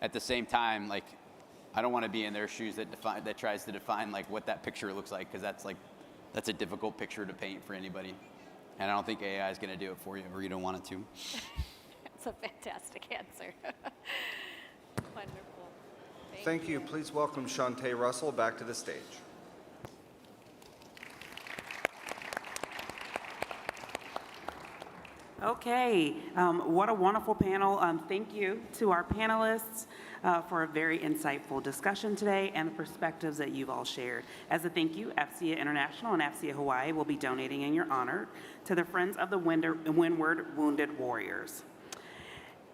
at the same time, like I don't want to be in their shoes that tries to define like what that picture looks like, because that's a difficult picture to paint for anybody. And I don't think AI is going to do it for you, or you don't want it to. That's a fantastic answer. Wonderful. Thank you. Please welcome Shantae Russell back to the stage. Okay, what a wonderful panel. Thank you to our panelists for a very insightful discussion today and the perspectives that you've all shared. As a thank you, FCA International and FCA Hawaii will be donating in your honor to the Friends of the Windward Wounded Warriors.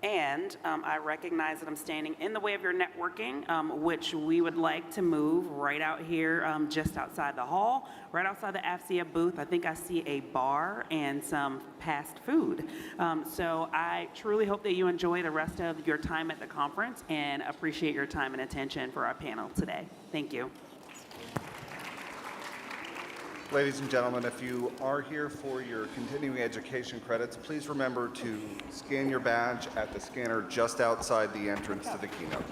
And I recognize that I'm standing in the way of your networking, which we would like to move right out here, just outside the hall, right outside the AFCEA booth. I think I see a bar and some fast food. So I truly hope that you enjoy the rest of your time at the conference and appreciate your time and attention for our panel today. Thank you. Ladies and gentlemen, if you are here for your continuing education credits, please remember to scan your badge at the scanner just outside the entrance to the keynote.